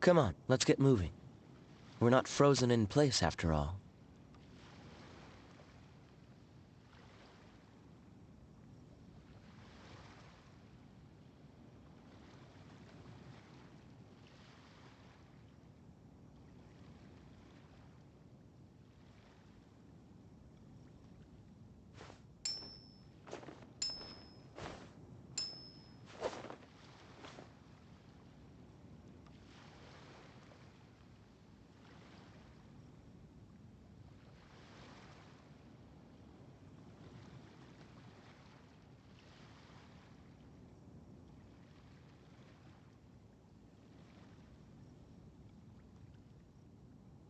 Come on, let's get moving. We're not frozen in place after all.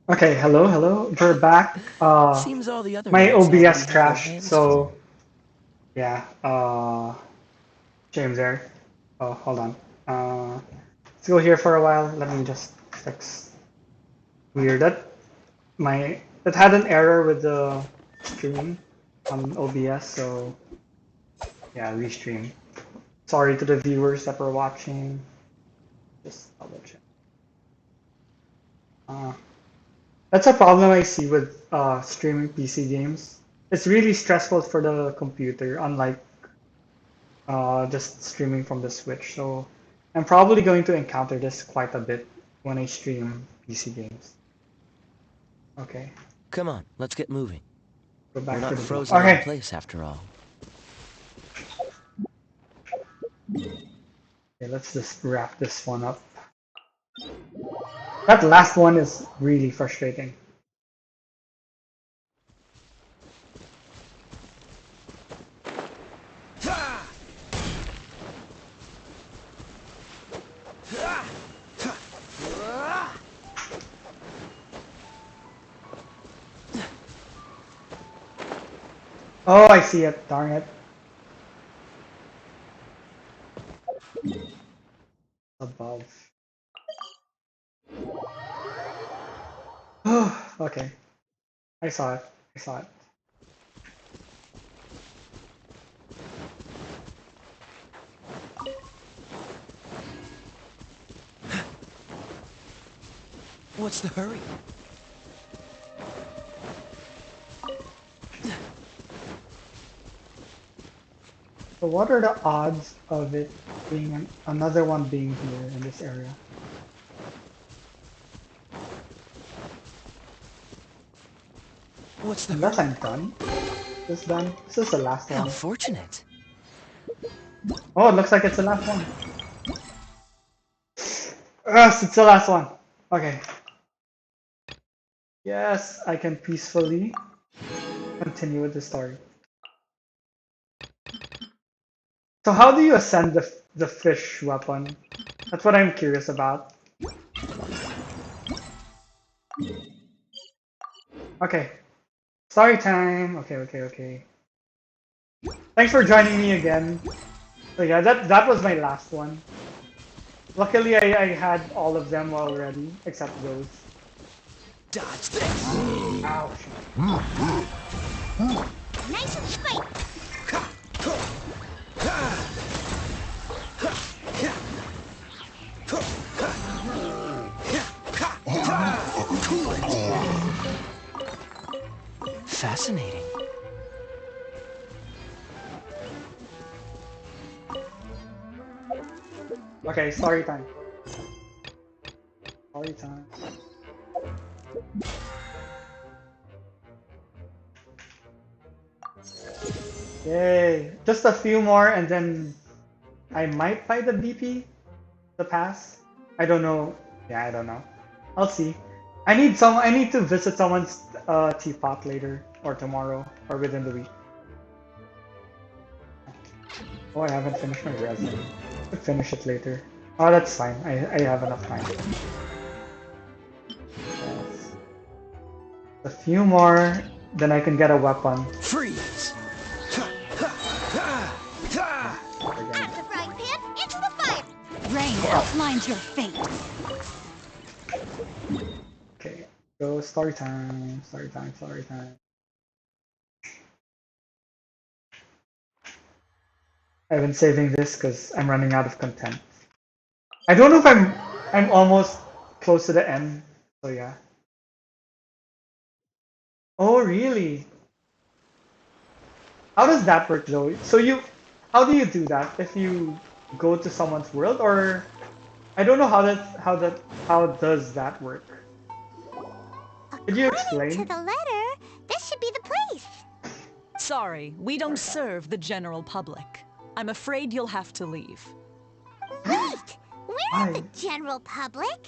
Okay, hello. We're back. Seems all the other My mods OBS already have their crashed, hands full. so yeah. James there. Oh, hold on. Let's go here for a while. Let me just fix. Weird. That had an error with the stream on OBS, so yeah, restream. Sorry to the viewers that were watching. Just double check. Uh, that's a problem I see with streaming PC games. It's really stressful for the computer, unlike just streaming from the Switch. So I'm probably going to encounter this quite a bit when I stream PC games. Okay, Come on, let's get moving. go We're back to not the view. frozen in Okay, place after all. okay, let's just wrap this one up. That last one is really frustrating. Oh, I see it. Darn it. Above. Oh, okay. I saw it. I saw it. What's the hurry? So what are the odds of it being another one being here in this area? What's the Unless hurry? I'm done. This done. This is the last How one. fortunate. Oh, it looks like it's the last one. Yes, it's the last one. Okay. Yes, I can peacefully continue with the story. So how do you ascend the fish weapon? That's what I'm curious about. Okay. Story time. Okay. Thanks for joining me again. So yeah, that was my last one. Luckily, I had all of them already, except those. Dodge this. Ouch. Nice and straight. Fascinating. Okay, story time. Story time. Yay. Just a few more and then I might buy the BP, the pass. I don't know. Yeah, I don't know. I'll see. I need to visit someone's teapot later or tomorrow or within the week. Oh, I haven't finished my resin. I'll finish it later. Oh, that's fine. I have enough time. Yes. A few more, then I can get a weapon. Freeze. Again. Out the frying pan, into the fire. Rain outlines your fate. Okay, so story time, story time. I've been saving this because I'm running out of content. I don't know if I'm almost close to the end. So yeah. Oh really? How does that work though? So how do you do that? If you go to someone's world, or I don't know how does that work? Could you According to explain? the letter, this should be the place. Sorry, we don't serve the general public. I'm afraid you'll have to leave. Wait! We're not Why? the general public.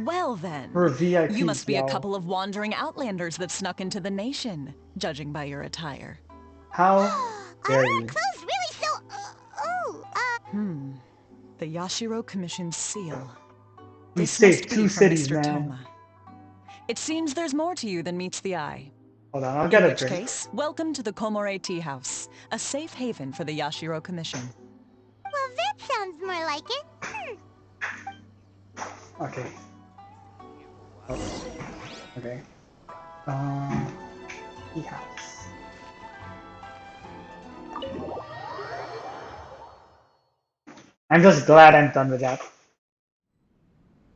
Well then, We're you VIPs, must be a yo. couple of wandering outlanders that snuck into the nation, judging by your attire. How Are dare our you? clothes really so... The Yashiro Commission's seal. We This must saved be two from cities, Mr. man. Toma. It seems there's more to you than meets the eye. Hold on, I'll In get a which drink. case, welcome to the Komore Tea House, a safe haven for the Yashiro Commission. Well, that sounds more like it. Okay. Oh, okay. Tea house. I'm just glad I'm done with that.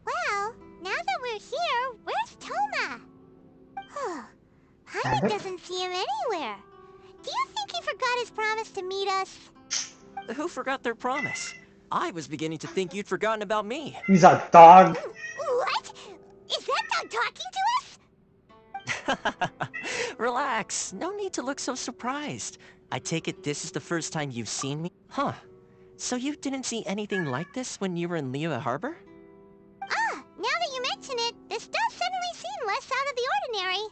Well, now that we're here, where's Toma? Damn Paimon it. doesn't see him anywhere. Do you think he forgot his promise to meet us? Who forgot their promise? I was beginning to think you'd forgotten about me. He's a dog. What? Is that dog talking to us? Relax. No need to look so surprised. I take it this is the first time you've seen me? Huh. So you didn't see anything like this when you were in Liyue Harbor? Ah, now that you mention it, this does suddenly seem less out of the ordinary.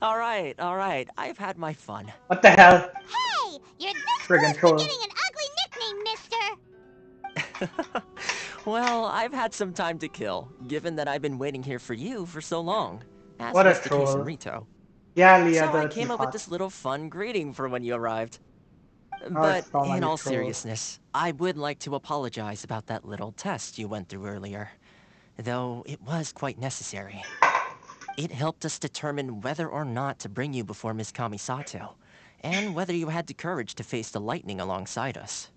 Alright. I've had my fun. What the hell? Hey, you're this Friggin' close to troll. getting an ugly nickname, mister. Well, I've had some time to kill, given that I've been waiting here for you for so long. As What a was the case in troll. Rito. Yeah, Leah, So I the came up with teapot. this little fun greeting for when you arrived. Oh, But it's not in like a all troll. seriousness, I would like to apologize about that little test you went through earlier. Though it was quite necessary. It helped us determine whether or not to bring you before Miss Kamisato, and whether you had the courage to face the lightning alongside us.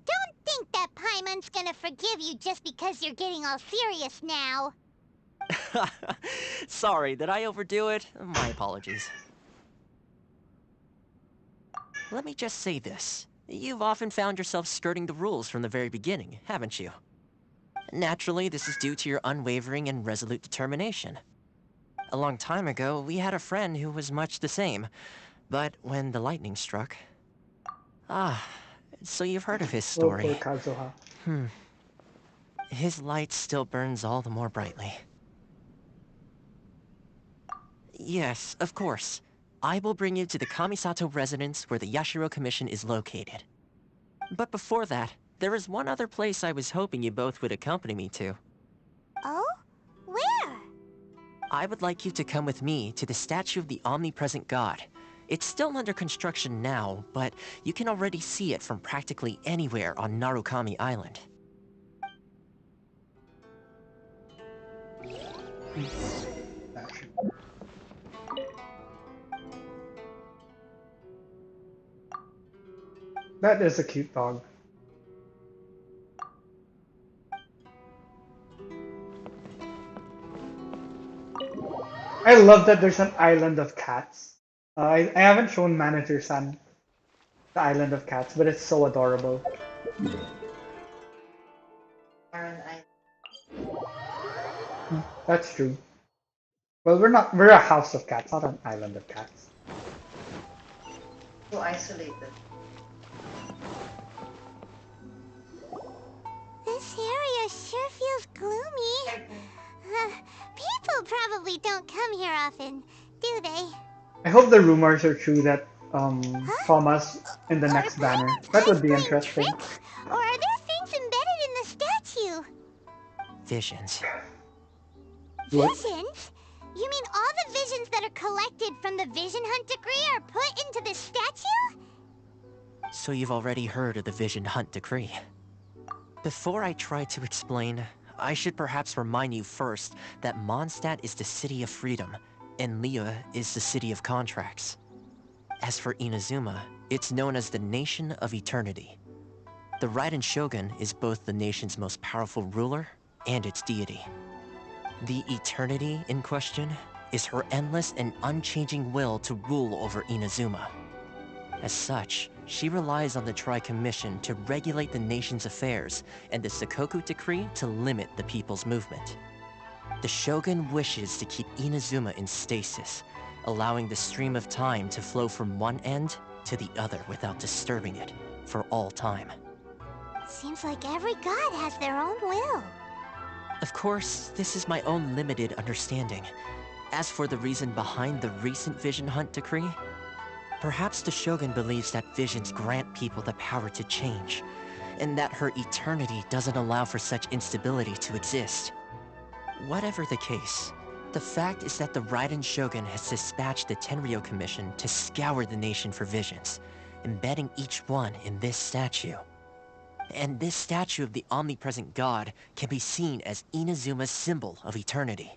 Don't think that Paimon's gonna forgive you just because you're getting all serious now. Sorry, did I overdo it? My apologies. Let me just say this. You've often found yourself skirting the rules from the very beginning, haven't you? Naturally, this is due to your unwavering and resolute determination. A long time ago, we had a friend who was much the same, but when the lightning struck... Ah, so you've heard of his Oh, poor story. Kazuha. His light still burns all the more brightly. Yes, of course. I will bring you to the Kamisato residence where the Yashiro Commission is located. But before that, there is one other place I was hoping you both would accompany me to. Oh? Where? I would like you to come with me to the statue of the omnipresent god. It's still under construction now, but you can already see it from practically anywhere on Narukami Island. That is a cute dog. I love that there's an island of cats. I haven't shown Manager-san the island of cats, but it's so adorable. That's true. Well, we're a house of cats, not an island of cats. So isolated. This area sure feels gloomy. People probably don't come here often, do they? I hope the rumors are true that Thomas in the Are next banner. Paimon's That would eyes be playing interesting. tricks? Or are there things embedded in the statue? Visions. What? Visions? You mean all the visions that are collected from the Vision Hunt decree are put into this statue? So you've already heard of the Vision Hunt Decree. Before I try to explain, I should perhaps remind you first that Mondstadt is the city of freedom, and Liyue is the city of contracts. As for Inazuma, it's known as the Nation of Eternity. The Raiden Shogun is both the nation's most powerful ruler and its deity. The Eternity in question is her endless and unchanging will to rule over Inazuma. As such, she relies on the Tri-Commission to regulate the nation's affairs and the Sakoku Decree to limit the people's movement. The Shogun wishes to keep Inazuma in stasis, allowing the stream of time to flow from one end to the other without disturbing it for all time. Seems like every god has their own will. Of course, this is my own limited understanding. As for the reason behind the recent Vision Hunt decree, perhaps the Shogun believes that visions grant people the power to change, and that her eternity doesn't allow for such instability to exist. Whatever the case, the fact is that the Raiden Shogun has dispatched the Tenryou Commission to scour the nation for visions, embedding each one in this statue. And this statue of the omnipresent god can be seen as Inazuma's symbol of eternity.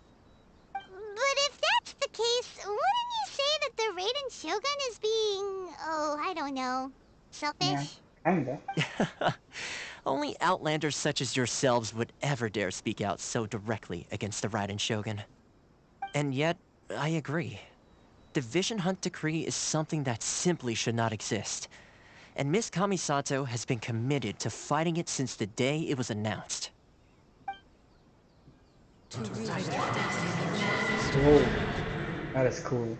But if that's the case, wouldn't you say that the Raiden Shogun is being, oh, I don't know, selfish? Yeah, kinda. Only outlanders such as yourselves would ever dare speak out so directly against the Raiden Shogun. And yet, I agree. The Vision Hunt decree is something that simply should not exist. And Miss Kamisato has been committed to fighting it since the day it was announced. Whoa, that is cool.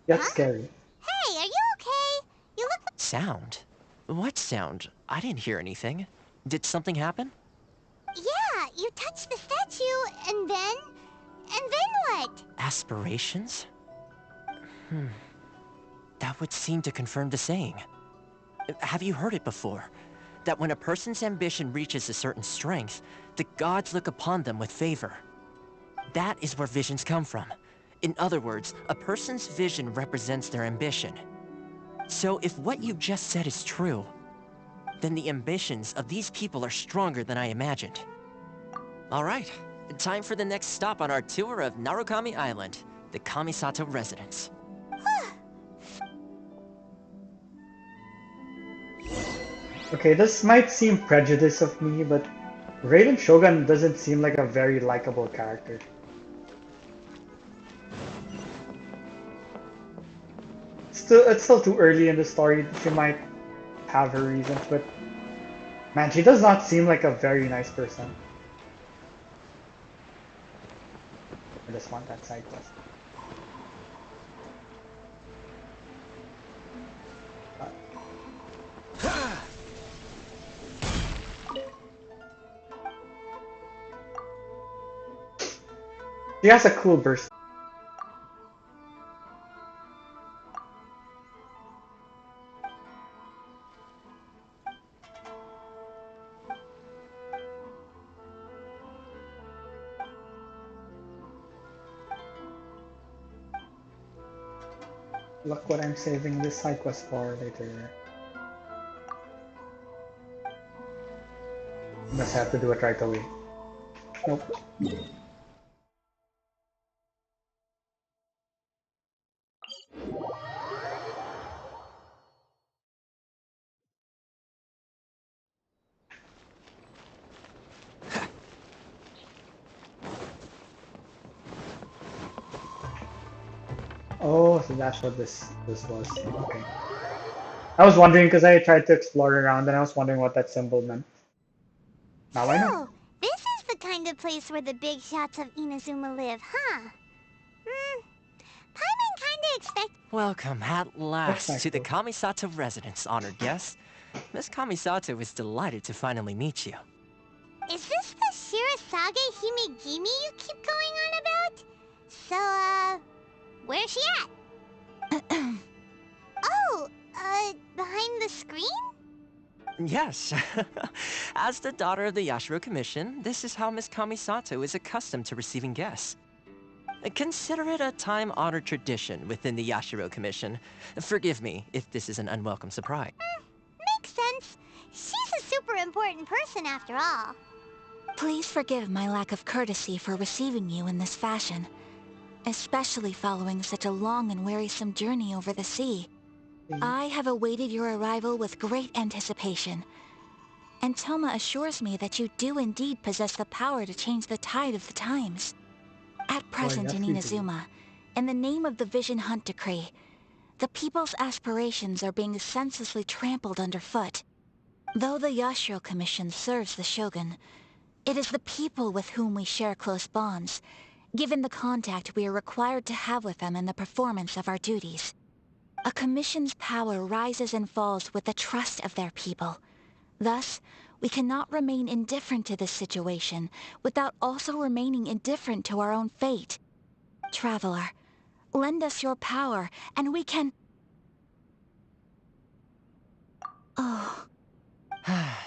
Yet scary. Hey, are you okay? You look like... Sound? What sound? I didn't hear anything. Did something happen? Yeah, you touched the statue, and then what? Aspirations? That would seem to confirm the saying. Have you heard it before? That when a person's ambition reaches a certain strength, the gods look upon them with favor. That is where visions come from. In other words, a person's vision represents their ambition. So if what you just said is true, then the ambitions of these people are stronger than I imagined. All right, time for the next stop on our tour of Narukami Island, the Kamisato residence. Okay, this might seem prejudice of me, but Raiden Shogun doesn't seem like a very likable character. It's still too early in the story. She might have her reasons, but man, she does not seem like a very nice person. I just want that side quest. She has a cool burst. Look what I'm saving this side quest for later. Must have to do it right away. Nope. Oh, so that's what this was. Okay. I was wondering because I tried to explore around and I was wondering what that symbol meant. Now I know. So, this is the kind of place where the big shots of Inazuma live, huh? Paimon kinda expect... Welcome at last That's to the nice. Kamisato residence, honored guest. Miss Kamisato is delighted to finally meet you. Is this the Shirasage Himegimi you keep going on about? So, where's she at? Oh, behind the screen? Yes. As the daughter of the Yashiro Commission, this is how Miss Kamisato is accustomed to receiving guests. Consider it a time-honored tradition within the Yashiro Commission. Forgive me if this is an unwelcome surprise. Makes sense. She's a super important person after all. Please forgive my lack of courtesy for receiving you in this fashion. especially following such a long and wearisome journey over the sea. I have awaited your arrival with great anticipation, and Toma assures me that you do indeed possess the power to change the tide of the times. At present in yes, we do. Inazuma, in the name of the Vision Hunt Decree, the people's aspirations are being senselessly trampled underfoot. Though the Yashiro Commission serves the Shogun, it is the people with whom we share close bonds, given the contact we are required to have with them in the performance of our duties. A commission's power rises and falls with the trust of their people. Thus, we cannot remain indifferent to this situation without also remaining indifferent to our own fate. Traveler, lend us your power, and we can... Oh...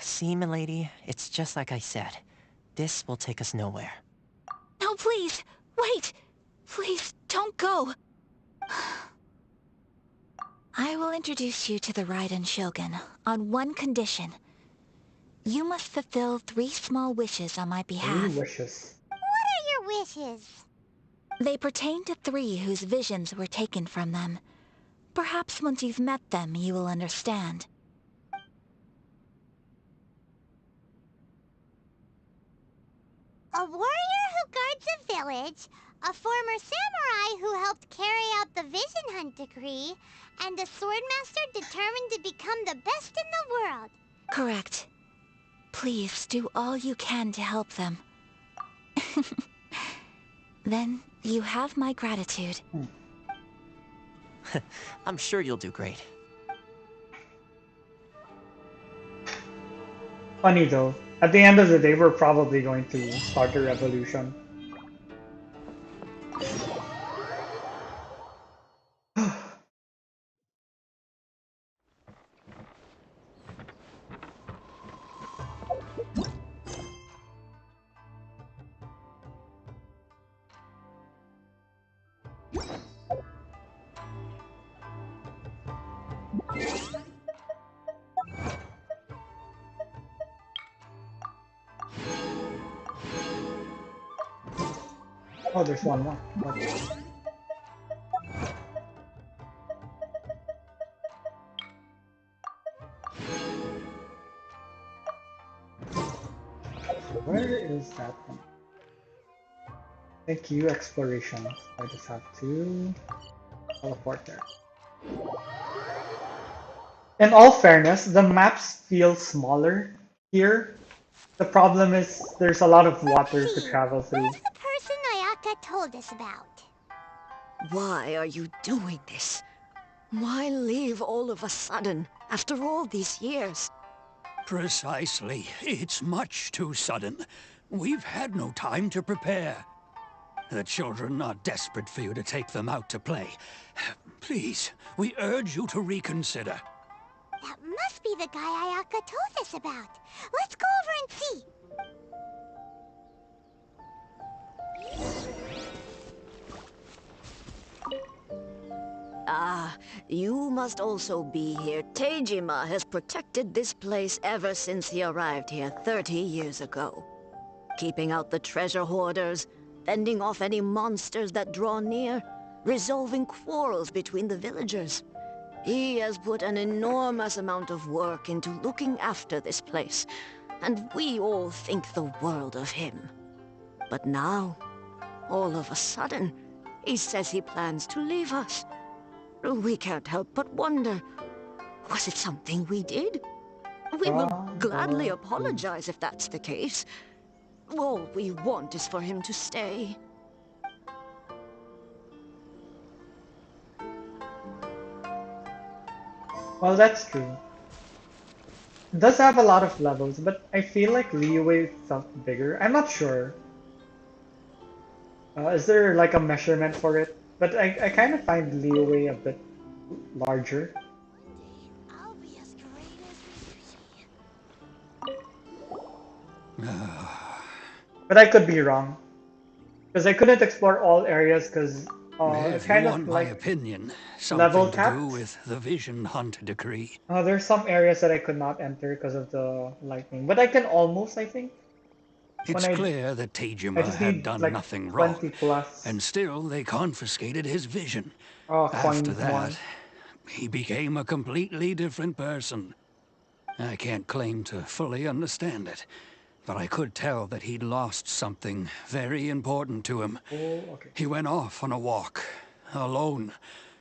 See, milady, it's just like I said. This will take us nowhere. No, please! Wait! Please, don't go! I will introduce you to the Raiden Shogun on one condition. You must fulfill 3 small wishes on my 3 behalf. wishes. What are your wishes? They pertain to 3 whose visions were taken from them. Perhaps once you've met them, you will understand. A warrior who guards a village, a former samurai who helped carry out the Vision Hunt Decree, and a swordmaster determined to become the best in the world. Correct. Please do all you can to help them. Then you have my gratitude. I'm sure you'll do great. Funny though, at the end of the day, we're probably going to start a revolution. Oh, there's one more. Okay. Where is that one? Thank you, exploration. I just have to teleport there. In all fairness, the maps feel smaller here. The problem is there's a lot of water to travel through. Where's the person Ayaka told us about? Why are you doing this? Why leave all of a sudden, after all these years? Precisely. It's much too sudden. We've had no time to prepare. The children are desperate for you to take them out to play. Please, we urge you to reconsider. That must be the guy Ayaka told us about. Let's go over and see. Ah, you must also be here. Teijima has protected this place ever since he arrived here 30 years ago. Keeping out the treasure hoarders, fending off any monsters that draw near, resolving quarrels between the villagers. He has put an enormous amount of work into looking after this place, and we all think the world of him. But now, all of a sudden, he says he plans to leave us. We can't help but wonder, was it something we did? We will gladly apologize if that's the case. All we want is for him to stay. Well, that's true. It does have a lot of levels, but I feel like Liyue felt bigger. I'm not sure. Is there like a measurement for it? But I kind of find Liyue a bit larger. I'll be as great as But I could be wrong. Because I couldn't explore all areas because it's If kind you of want my like opinion, level something to capped. do with the Vision Hunt Decree. There's some areas that I could not enter because of the lightning. But I can almost, I think. When It's clear that I Tejima just had need done like nothing 20 wrong, plus and still they confiscated his vision. After coins more. that, he became a completely different person. I can't claim to fully understand it, but I could tell that he'd lost something very important to him. Oh, okay. He went off on a walk, alone,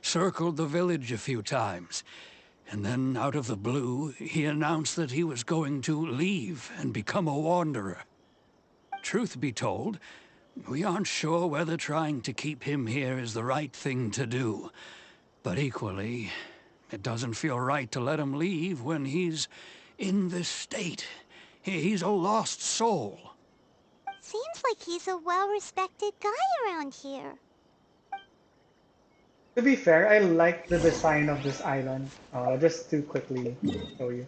circled the village a few times, and then out of the blue, he announced that he was going to leave and become a wanderer. Truth be told, we aren't sure whether trying to keep him here is the right thing to do. But equally, it doesn't feel right to let him leave when he's in this state. He's a lost soul. Seems like he's a well-respected guy around here. To be fair, I like the design of this island. Just to quickly show you.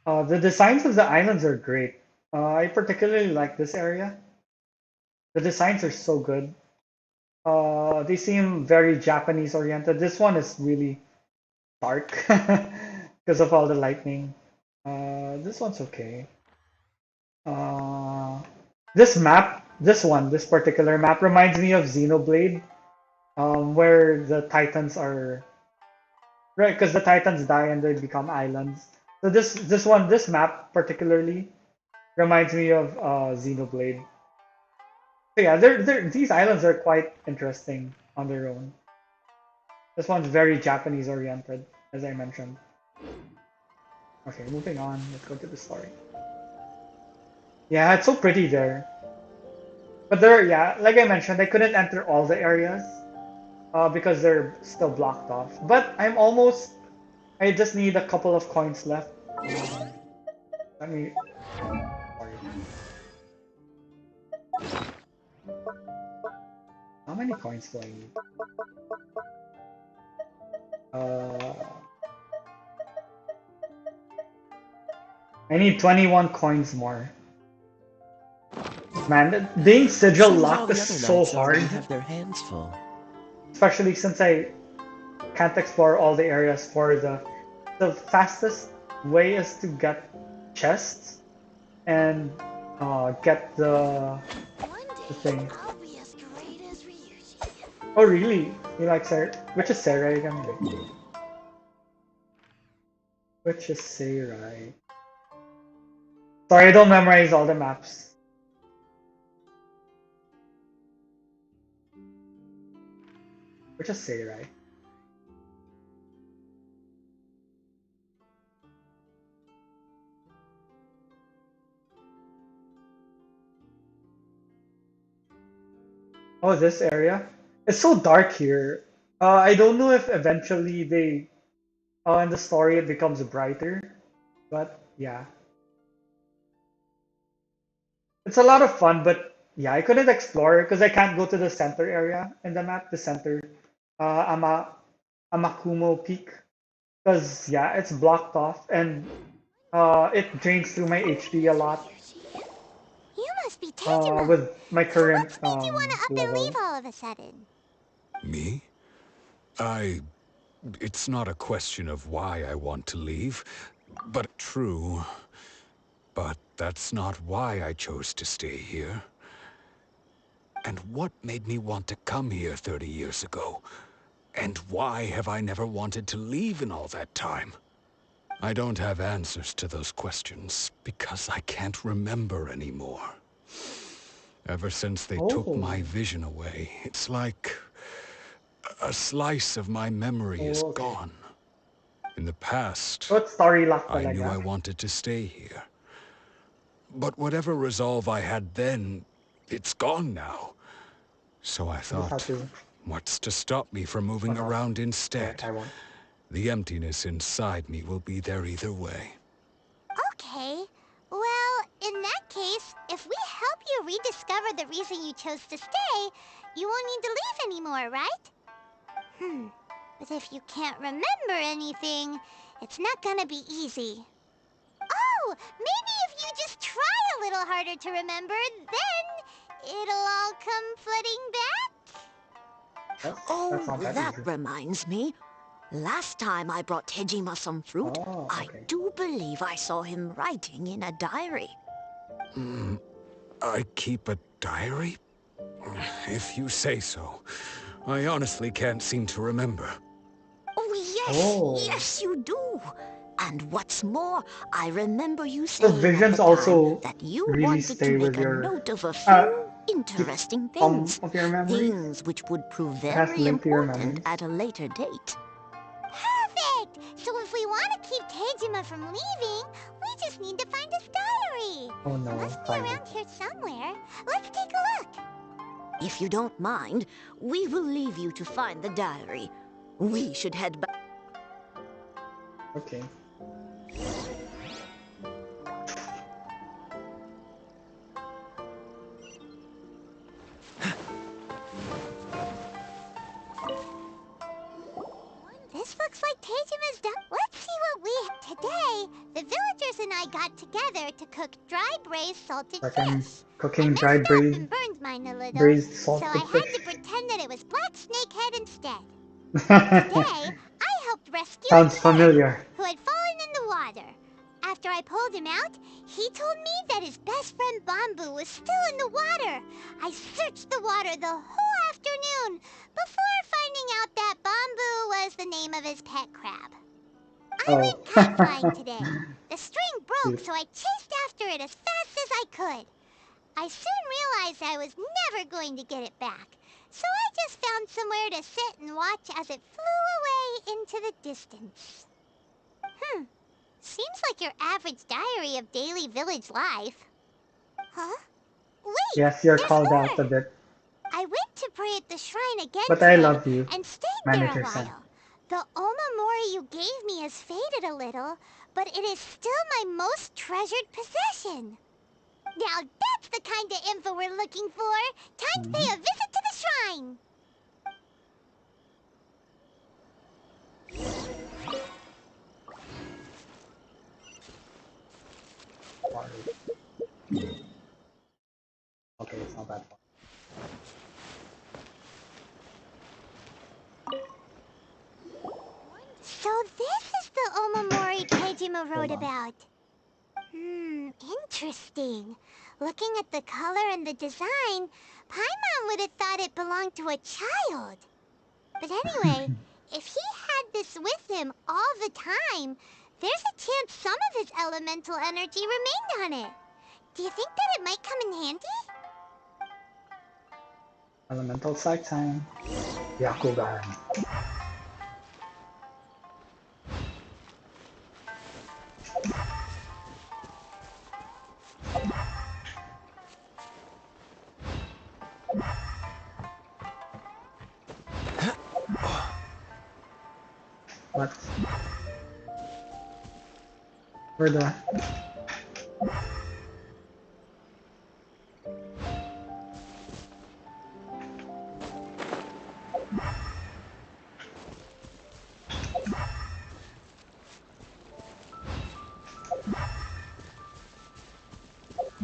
The designs of the islands are great. I particularly like this area. The designs are so good. They seem very Japanese oriented. This one is really dark because of all the lightning. This one's okay. Uh, this map, this particular map reminds me of Xenoblade, where the Titans are right, because the Titans die and they become islands. So this map particularly reminds me of Xenoblade. So yeah, these islands are quite interesting on their own. This one's very Japanese oriented, as I mentioned. Okay, moving on. Let's go to the story. Yeah, it's so pretty there. But yeah, like I mentioned, I couldn't enter all the areas because they're still blocked off. But I just need a couple of coins left. Let me, sorry. How many coins do I need? Uh, I need 21 coins more. Man, being sigil Seems all locked the is other so knights already hard. have their hands full. Especially since I can't explore all the areas for the fastest way is to get chests and get the thing. I'll be as great as Ryuji. Oh really? You like Sarah? Which is Sarai again? Wait. Which is Sarai? Sorry, I don't memorize all the maps. Which is Sarai? Oh, this area? It's so dark here. I don't know if eventually in the story it becomes brighter, but yeah. It's a lot of fun, but yeah, I couldn't explore because I can't go to the center area in the map, the center, Ama Amakumo Peak, because yeah, it's blocked off and it drains through my HP a lot You must be Tejima. with my So current what's made you want to up and leave level. all of a sudden? Me? I... It's not a question of why I want to leave, but true. But that's not why I chose to stay here. And what made me want to come here 30 years ago? And why have I never wanted to leave in all that time? I don't have answers to those questions because I can't remember anymore. Ever since they took Oh, my vision away, it's like a slice of my memory is oh, okay. gone. In the past, So it's story lock I knew I talaga. wanted to stay here. But whatever resolve I had then, it's gone now. So I I just have thought, to. what's to stop me from Oh moving no. around Okay, instead? I won't. The emptiness inside me will be there either way. Okay. Well, in that case, if we help you rediscover the reason you chose to stay, you won't need to leave anymore, right? But if you can't remember anything, it's not gonna be easy. Oh, maybe if you just try a little harder to remember, then it'll all come flooding back? That's Oh, not that that easy. reminds me. Last time I brought Tejima some fruit, Oh, I okay. do believe I saw him writing in a diary. I keep a diary? If you say so. I honestly can't seem to remember. Oh, yes, Oh. yes, you do. And what's more, I remember you So saying at visions the time also that you really wanted to stay with make a your note of a uh few keep interesting some things. of your memories. Things which would prove It has very linked to your important memories. at a later date. Perfect! So if we want to keep Tejima from leaving, we just need to find his diary. Oh It no, must be find it. around here somewhere. Let's take a look. If you don't mind, we will leave you to find the diary. We should head back. Okay. This looks like Tejima's diary. Let's see what we have. Today, the villagers and I got together to cook dry braised salted Like I'm fish. I cooking messed dried up and burned mine a little, braised so I salted had to fish. pretend that it was black snakehead instead. Today, I helped rescue a Sounds kid familiar. who had fallen in the water. After I pulled him out, he told me that his best friend Bamboo was still in the water. I searched the water the whole afternoon before finding out that Bamboo was the name of his pet crab. I Oh. went kite flying today. The string broke, Cute. so I chased after it as fast as I could. I soon realized I was never going to get it back, so I just found somewhere to sit and watch as it flew away into the distance. Seems like your average diary of daily village life. Huh? Wait! Yes, you're There's called out a more! bit. I went to pray at the shrine again But I today love you, and stayed there a Manager-san. while. The Omamori you gave me has faded a little, but it is still my most treasured possession. Now that's the kind of info we're looking for. Time to pay a visit to the shrine. Okay, it's not that far. So this is the Omamori Tejima wrote Hold on. about. Interesting. Looking at the color and the design, Paimon would have thought it belonged to a child. But anyway, if he had this with him all the time, there's a chance some of his elemental energy remained on it. Do you think that it might come in handy? Elemental Sight time. Yakugan. What? Where the...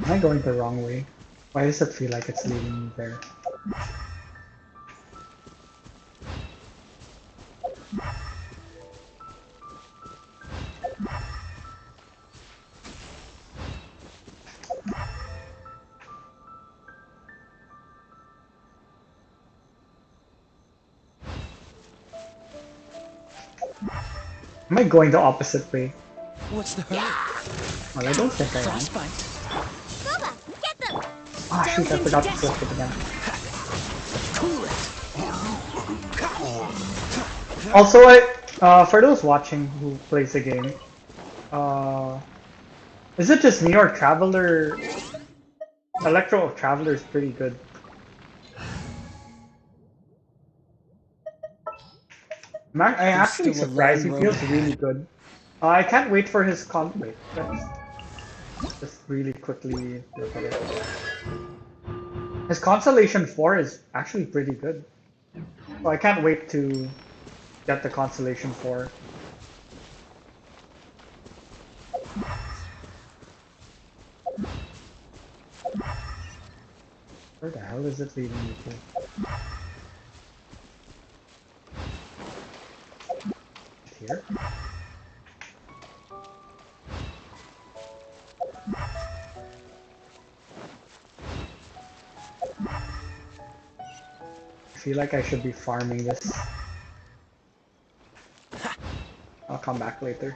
Am I going the wrong way? Why does it feel like it's leading me there? Am I going the opposite way? What's the hurry? Well, I don't think I am. Frostbite. Boba, get them! Ah, shoot, I forgot to flip it again. Cool it. Also, for those watching who plays the game, uh, is it just me or Traveler? Electro of Traveler is pretty good. I actually still a surprised. He long road feels ahead. really good. I can't wait for his wait, let's just really quickly look at it. His Constellation 4 is actually pretty good. So I can't wait to get the Constellation 4. Where the hell is it leading me to? Here? feel like I should be farming this. I'll come back later.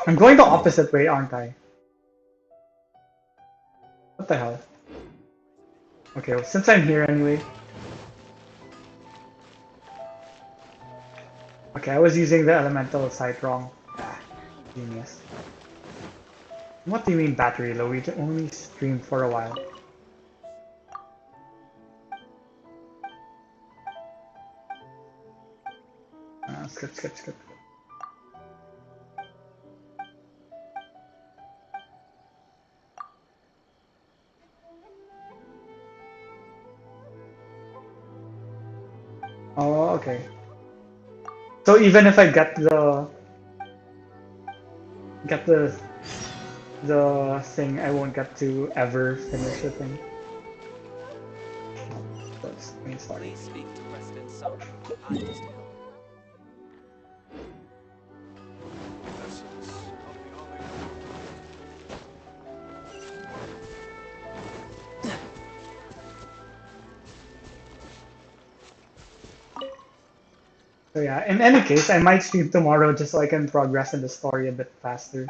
I'm going the opposite way, aren't I? What the hell? Okay, well, since I'm here anyway. Okay, I was using the elemental site wrong. Ah, genius. What do you mean battery low? We only streamed for a while. Skip. Oh, okay. So even if I get the thing, I won't get to ever finish the thing. Let's restart. Please speak to President Song. I must help. So yeah, in any case, I might stream tomorrow just so I can progress in the story a bit faster.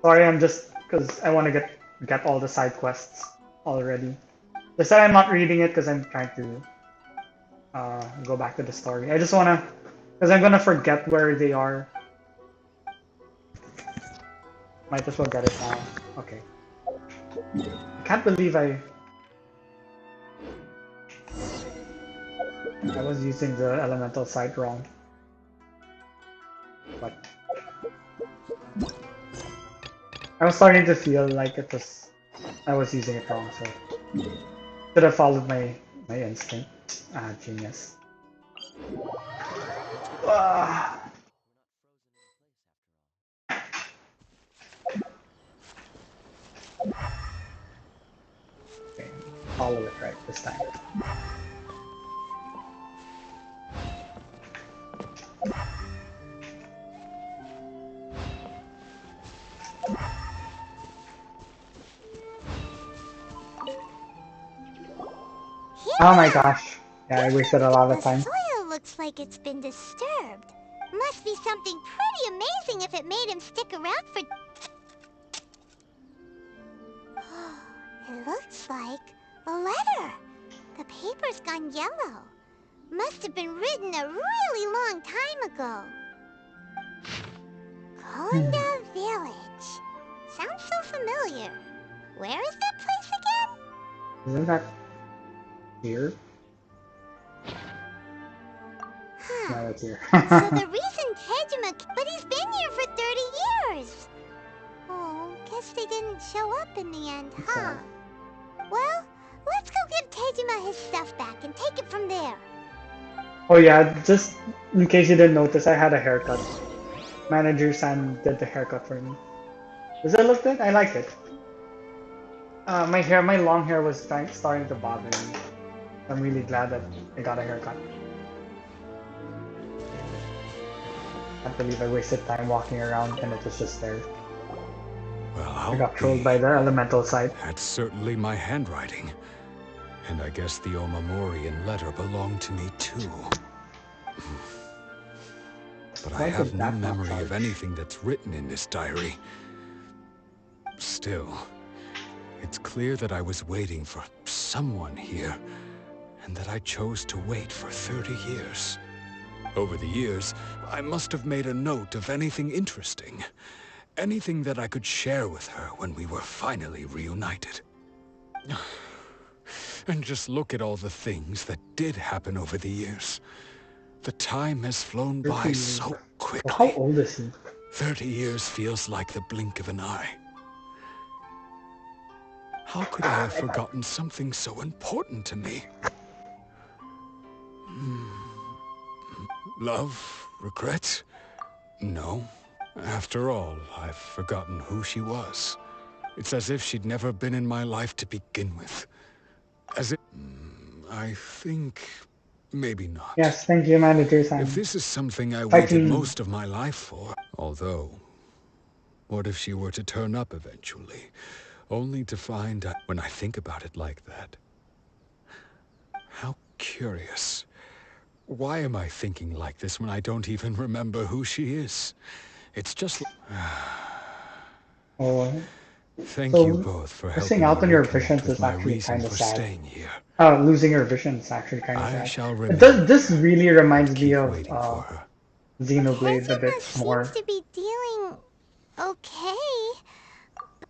Sorry, I'm just because I want to get all the side quests already. Just that I'm not reading it because I'm trying to go back to the story. I just wanna because I'm gonna forget where they are. Might as well get it now. Okay. I can't believe I was using the elemental site wrong. But I was starting to feel like I was using it wrong, so should have followed my instinct. Ah, genius. Ah. Okay, follow it right this time. Oh my gosh. Yeah, I wasted a lot of time. The soil looks like it's been disturbed. Must be something pretty amazing if it made him stick around for... It looks like a letter. The paper's gone yellow. Must have been written a really long time ago. Konda Village. Sounds so familiar. Where is that place again? Isn't that here? No, it's here. So the reason Tejima... But he's been here for 30 years! Oh, guess they didn't show up in the end, huh? Well, let's go give Tejima his stuff back and take it from there. Oh yeah, just in case you didn't notice, I had a haircut. Manager San did the haircut for me. Does it look good? I like it. My long hair was starting to bother me. I'm really glad that I got a haircut. Can't believe I wasted time walking around and it was just there. Well, I got trolled by the elemental side. That's certainly my handwriting. And I guess the Omamorian letter belonged to me too. But I have no memory of anything that's written in this diary. Still, it's clear that I was waiting for someone here, and that I chose to wait for 30 years. Over the years, I must have made a note of anything interesting. Anything that I could share with her when we were finally reunited. And just look at all the things that did happen over the years. The time has flown by so quickly. How old is he? 30 years feels like the blink of an eye. How could I have forgotten something so important to me? Love? Regret? No. After all, I've forgotten who she was. It's as if she'd never been in my life to begin with. As if... I think... maybe not. Yes, thank you, Manager If San. this is something I Quite waited mean. most of my life for... Although... what if she were to turn up eventually? Only to find out... When I think about it like that... How curious. Why am I thinking like this when I don't even remember who she is? It's just... Oh, Thank so you both for missing helping out me on your reconnect visions with is my actually reason kind of for sad. staying here. Losing your vision is actually kind of I sad. shall But remember. this really reminds me Keep of waiting for her. Xenoblade a bit Tejima seems more. to be dealing okay.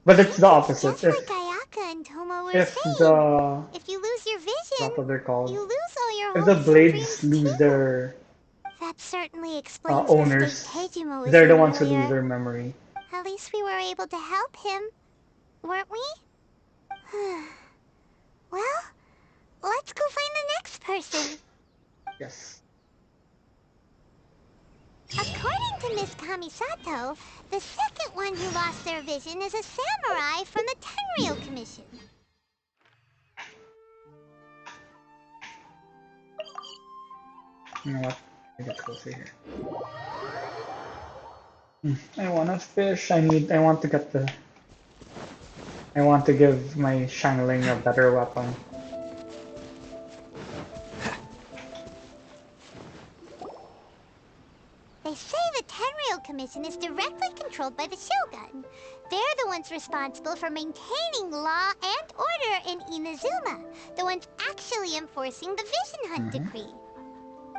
But it's the It's opposite. just like Ayaka and Toma were If saying. the If you lose your vision, what they're called, you lose all your if the hopes and blades dreams lose too. their That certainly explains the owners, state Tejima was they're the in ones who lose earlier. their memory. At least we were able to help him, weren't we? Well, let's go find the next person. Yes. According to Miss Kamisato, the second one who lost their vision is a samurai from the Tenryou Commission. You know what? I get closer here. I want a fish. I want to get the... I want to give my Shangling a better weapon. They say the Tenryou Commission is directly controlled by the Shogun. They're the ones responsible for maintaining law and order in Inazuma, the ones actually enforcing the Vision Hunt decree.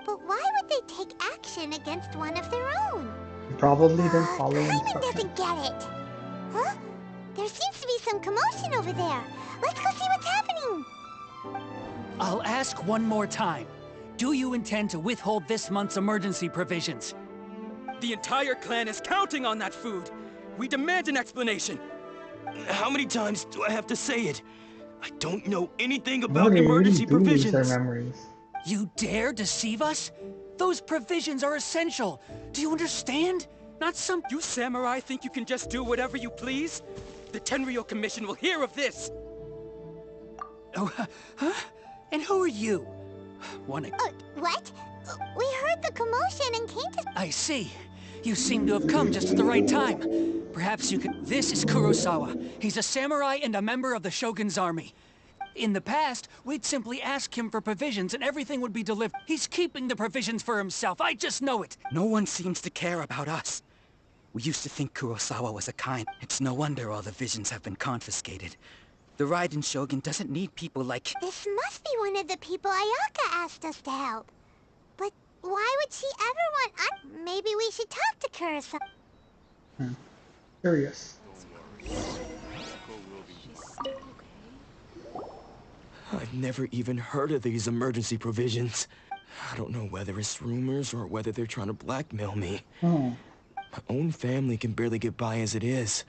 But why would they take action against one of their own? Probably didn't follow Paimon instructions. doesn't get it. Huh? There seems to be some commotion over there. Let's go see what's happening. I'll ask one more time. Do you intend to withhold this month's emergency provisions? The entire clan is counting on that food. We demand an explanation. How many times do I have to say it? I don't know anything No, about they emergency really do lose their provisions. memories. You dare deceive us? Those provisions are essential. Do you understand? Not some... You samurai think you can just do whatever you please? The Tenryou Commission will hear of this. Oh, huh? And who are you? What? We heard the commotion and came to... I see. You seem to have come just at the right time. Perhaps you could... This is Kurosawa. He's a samurai and a member of the Shogun's army. In the past, we'd simply ask him for provisions and everything would be delivered. He's keeping the provisions for himself. I just know it. No one seems to care about us. We used to think Kurosawa was a kind. It's no wonder all the visions have been confiscated. The Raiden Shogun doesn't need people like... This must be one of the people Ayaka asked us to help. But why would she ever want us? Maybe we should talk to Kurosawa. Curious. I've never even heard of these emergency provisions. I don't know whether it's rumors or whether they're trying to blackmail me. Oh. My own family can barely get by as it is.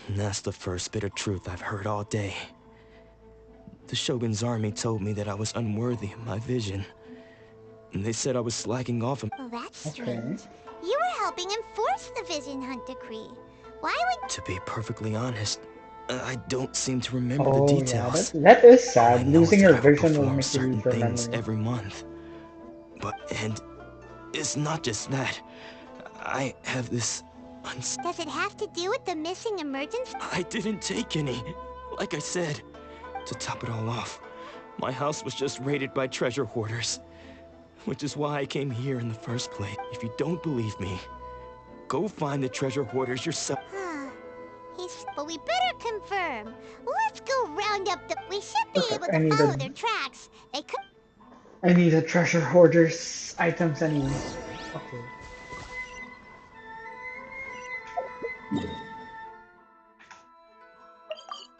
And that's the first bit of truth I've heard all day. The Shogun's army told me that I was unworthy of my vision. And they said I was slacking off. Well, that's Okay. strange. You were helping enforce the Vision Hunt decree. Why would... To be perfectly honest, I don't seem to remember Oh, the yeah, details. that is All I sad. know Losing is your that I would vision will perform make you certain lose your things memory. every month. And it's not just that. I have this Does it have to do with the missing emergency? I didn't take any. Like I said, to top it all off, my house was just raided by treasure hoarders. Which is why I came here in the first place. If you don't believe me, go find the treasure hoarders yourself. But we better confirm. Let's go round up the... We should be Okay, able I to need follow a- their tracks. They could... I need a treasure hoarder's items anyway. Okay.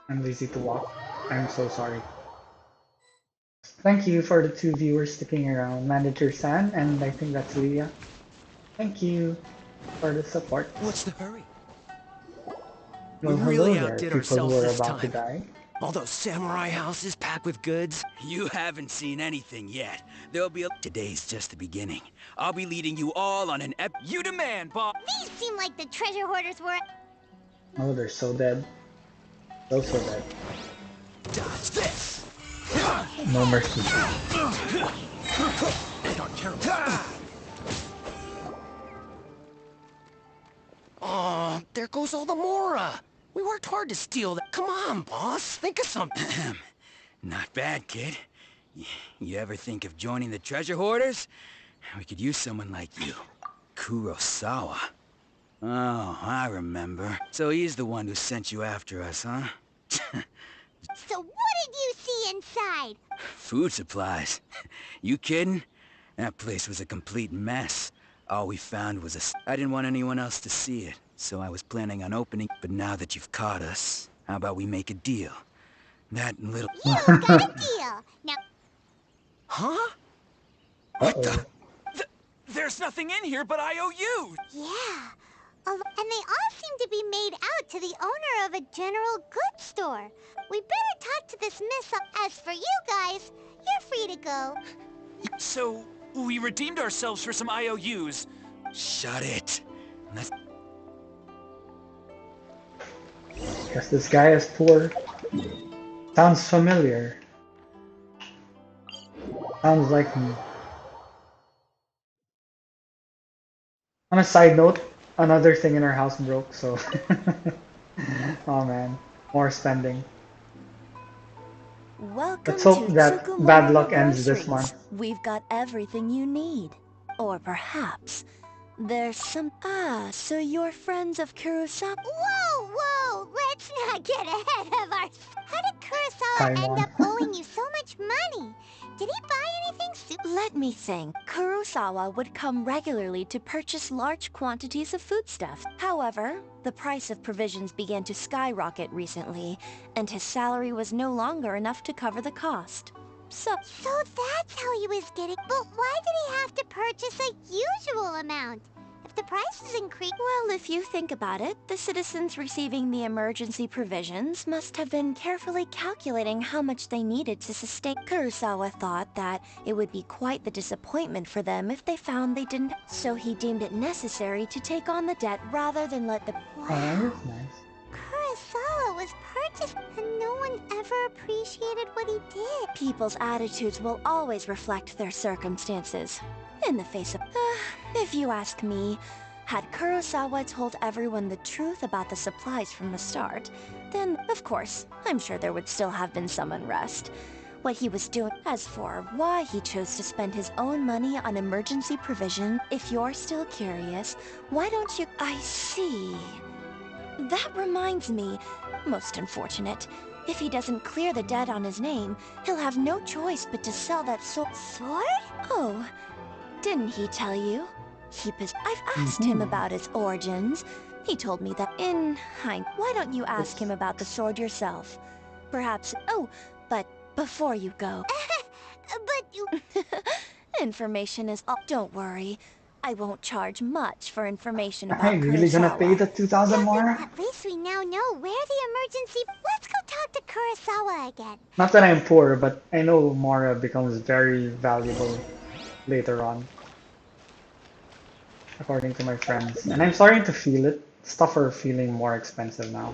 I'm lazy to walk. I'm so sorry. Thank you for the 2 viewers sticking around, Manager San, and I think that's Leah. Thank you for the support. What's the hurry? Well, We really hello there, outdid people ourselves who are this about to time. die. All those samurai houses packed with goods? You haven't seen anything yet. There'll be a... Today's just the beginning. I'll be leading you all on an You demand, Bob! These seem like the treasure hoarders were... Oh, they're so dead. So dead. Dodge this! No mercy. Not terrible. Oh, there goes all the Mora. We worked hard to steal that. Come on, boss. Think of something. Not bad, kid. You ever think of joining the treasure hoarders? We could use someone like you. Kurosawa. Oh, I remember. So he's the one who sent you after us, huh? So what did you see inside? Food supplies. You kidding? That place was a complete mess. All we found was I didn't want anyone else to see it, so I was planning on opening. But now that you've caught us, how about we make a deal? That and little... You got a deal. Now, Huh? What the? There's nothing in here but IOUs! yeah. And they all seem to be made out to the owner of a general goods store. We better talk to this miss. As for you guys, you're free to go. So, we redeemed ourselves for some IOUs. Shut it. Let's... Guess this guy is poor. Sounds familiar. Sounds like me. On a side note, another thing in our house broke, so... Oh man, more spending. Welcome Let's hope to that Tsukumomono bad luck ends this Groceries. month. We've got everything you need. Or perhaps there's some... Ah, so you're friends of Kurosawa? Whoa, whoa! Let's not get ahead of our... How did Kurosawa end Paimon. up owing you so much money? Did he buy anything Let me think. Kurosawa would come regularly to purchase large quantities of foodstuffs. However, the price of provisions began to skyrocket recently, and his salary was no longer enough to cover the cost. So that's how he was getting... But why did he have to purchase a usual amount? If the prices increase... Well, if you think about it, the citizens receiving the emergency provisions must have been carefully calculating how much they needed to sustain. Kurosawa thought that it would be quite the disappointment for them if they found they didn't. So he deemed it necessary to take on the debt rather than let the... Oh, that's nice. Kurosawa was purchased, and no one ever appreciated what he did. People's attitudes will always reflect their circumstances. In the face of... if you ask me, had Kurosawa told everyone the truth about the supplies from the start, then, of course, I'm sure there would still have been some unrest. What he was doing. As for why he chose to spend his own money on emergency provision, if you're still curious, why don't you... I see. That reminds me. Most unfortunate. If he doesn't clear the debt on his name, he'll have no choice but to sell that sword? Oh, didn't he tell you? I've asked him about its origins. He told me that why don't you ask him about the sword yourself? Perhaps... Oh, but before you go... But you... Information is all... Don't worry. I won't charge much for information about Am I really gonna pay the 2,000 more? At least we now know where the emergency... Let's go talk to Kurosawa again. Not that I'm poor, but I know Mora becomes very valuable later on. According to my friends. And I'm starting to feel it. Stuff are feeling more expensive now.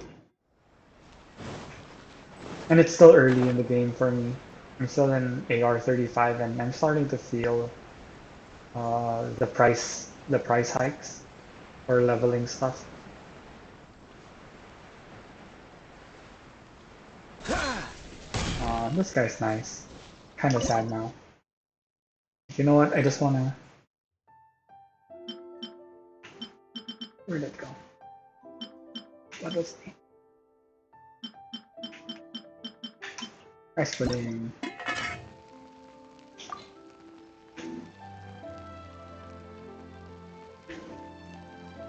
And it's still early in the game for me. I'm still in AR35 and I'm starting to feel the price hikes for leveling stuff. This guy's nice. Kinda sad now. You know what? I just wanna... Where'd it go? What was the... Price pudding.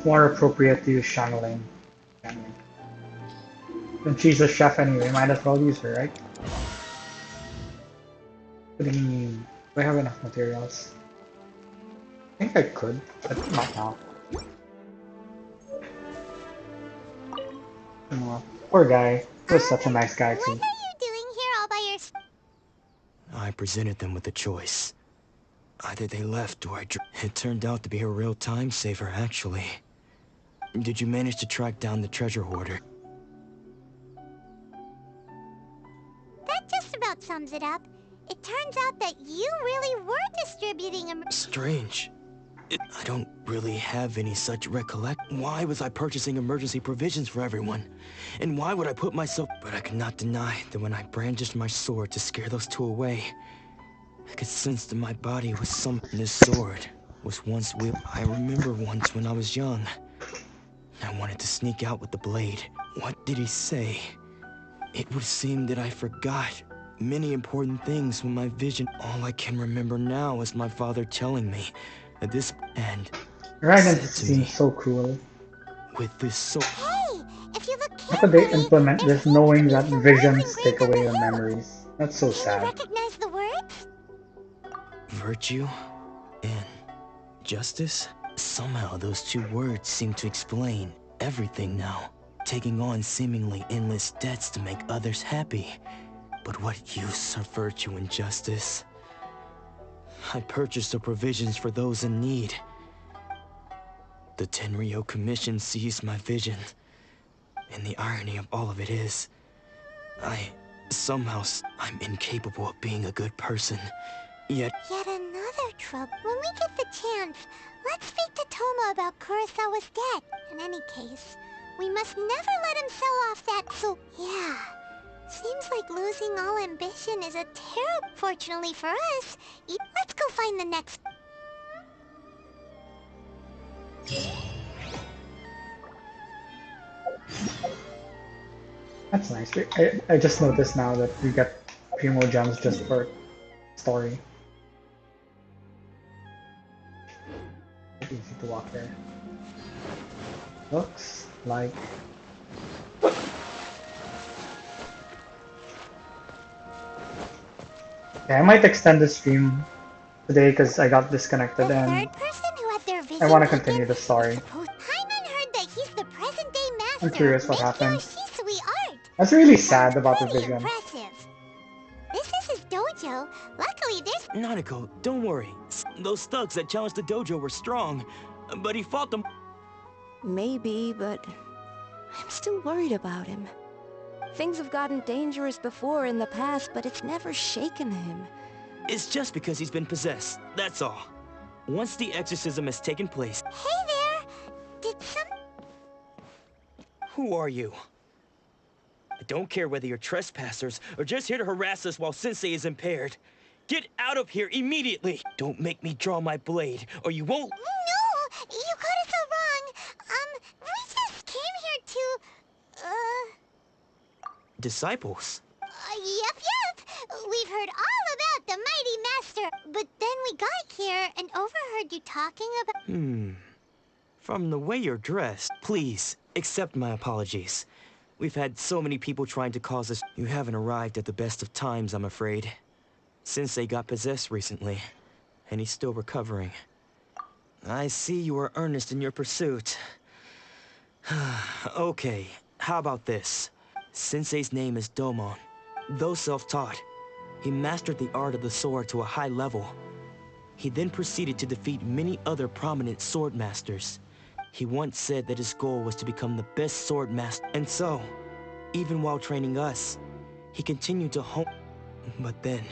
More appropriate to use channeling. Since she's a chef anyway, might as well use her, right? Pudding. Do I have enough materials? I think I could, but not now. Oh, poor guy. He was such a nice guy too. What are you doing here all by yourself? I presented them with a choice. Either they left or I It turned out to be a real time saver, actually. Did you manage to track down the treasure hoarder? That just about sums it up. It turns out that you really were distributing Strange. I don't really have any such recollection. Why was I purchasing emergency provisions for everyone? And why would I put myself... But I could not deny that when I brandished my sword to scare those two away, I could sense that my body was some... This sword was once I remember once when I was young. I wanted to sneak out with the blade. What did he say? It would seem that I forgot many important things when my vision... All I can remember now is my father telling me that this end Dragon said to seems me, so cool. with this sword... Hey, if you look How could they carefully, implement there this seems to knowing be that some words visions take engraved on away the the hilt. memories? That's so Can you sad. recognize the words? Virtue and justice? Somehow those two words seem to explain everything now. Taking on seemingly endless debts to make others happy. But what use are virtue and justice? I purchased the provisions for those in need. The Tenryo Commission seized my vision. And the irony of all of it is, I'm incapable of being a good person. Yet another trouble. When we get the chance, let's speak to Toma about Kurosawa's debt. In any case, we must never let him sell off that yeah. Seems like losing all ambition is a terrible... Fortunately for us, let's go find the next... That's nice. I just noticed now that we get Primo gems just for story. Easy to walk there. Looks like... Yeah, I might extend the stream today because I got disconnected The and third person who had their vision I want to taken continue the is story. supposed... Paimon heard that he's the present-day master. I'm curious what Make happened. your Shisui art. That's really It sounds sad about the pretty vision. impressive. This is his dojo. Luckily, there's... Nanako, don't worry. Those thugs that challenged the dojo were strong, but he fought them. Maybe, but I'm still worried about him. Things have gotten dangerous before in the past, but it's never shaken him. It's just because he's been possessed, that's all. Once the exorcism has taken place... Hey there! Did some... Who are you? I don't care whether you're trespassers or just here to harass us while Sensei is impaired. Get out of here immediately! Don't make me draw my blade, or you won't... No! You got it so wrong! We just came here to... Disciples? Yep. We've heard all about the mighty master, but then we got here and overheard you talking about... From the way you're dressed, please, accept my apologies. We've had so many people trying to cause us... You haven't arrived at the best of times, I'm afraid. Sensei got possessed recently, and he's still recovering. I see you are earnest in your pursuit. Okay, how about this? Sensei's name is Domon. Though self-taught, he mastered the art of the sword to a high level. He then proceeded to defeat many other prominent sword masters. He once said that his goal was to become the best sword master. And so, even while training us, he continued to hone... But then...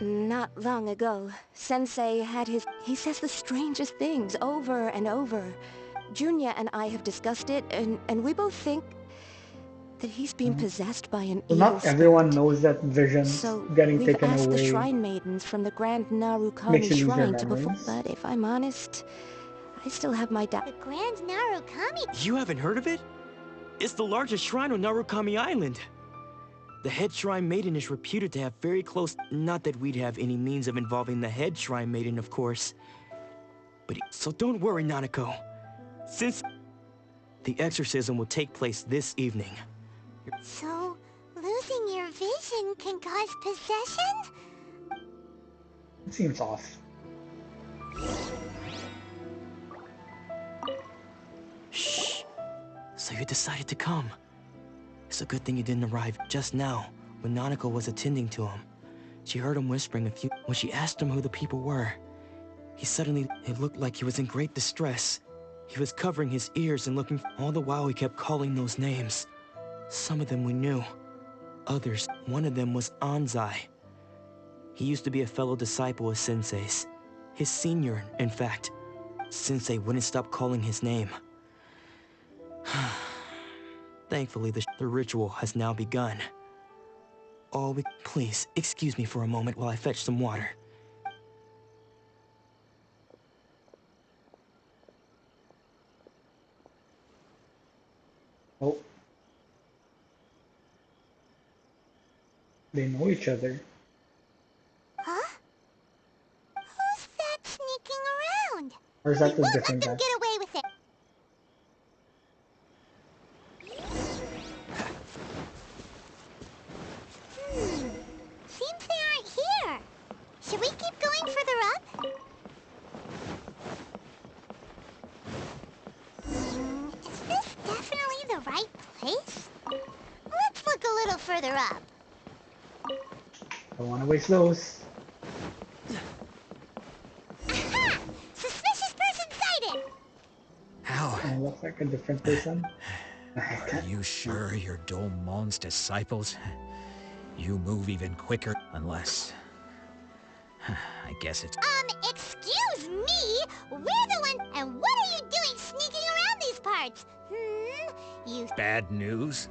Not long ago, Sensei had his... He says the strangest things over and over. Junya and I have discussed it, and we both think that he's being possessed by an So evil not everyone spirit. knows that visions So getting we've taken asked the away Shrine Maidens from the Grand makes Narukami you lose your Shrine to perform. memories. But if I'm honest, I still have my doubt. The Grand Narukami... You haven't heard of it? It's the largest shrine on Narukami Island. The head shrine maiden is reputed to have very close... Not that we'd have any means of involving the head shrine maiden, of course. But so don't worry, Nanako. Since the exorcism will take place this evening. So, losing your vision can cause possession? It seems off. Shh. So you decided to come. It's a good thing you didn't arrive just now, when Nanako was attending to him. She heard him whispering a few... When she asked him who the people were, he suddenly... It looked like he was in great distress. He was covering his ears and looking. All the while he kept calling those names. Some of them we knew. Others, one of them was Anzai. He used to be a fellow disciple of Sensei's. His senior, in fact. Sensei wouldn't stop calling his name. Thankfully, the ritual has now begun. Please, excuse me for a moment while I fetch some water. Oh. They know each other. Huh? Who's that sneaking around? Or is We that the won't let different them guy? get away with it. Seems they aren't here. Should we keep going further up? Is this definitely the right place? Let's look a little further up. Don't want to waste those. Aha! Suspicious person sighted! How? Oh, looks like a different person. Are you sure you're Domon's disciples? You move even quicker, unless... I guess it's... Excuse me? We're the one, and what are you doing sneaking around these parts? You... Bad news?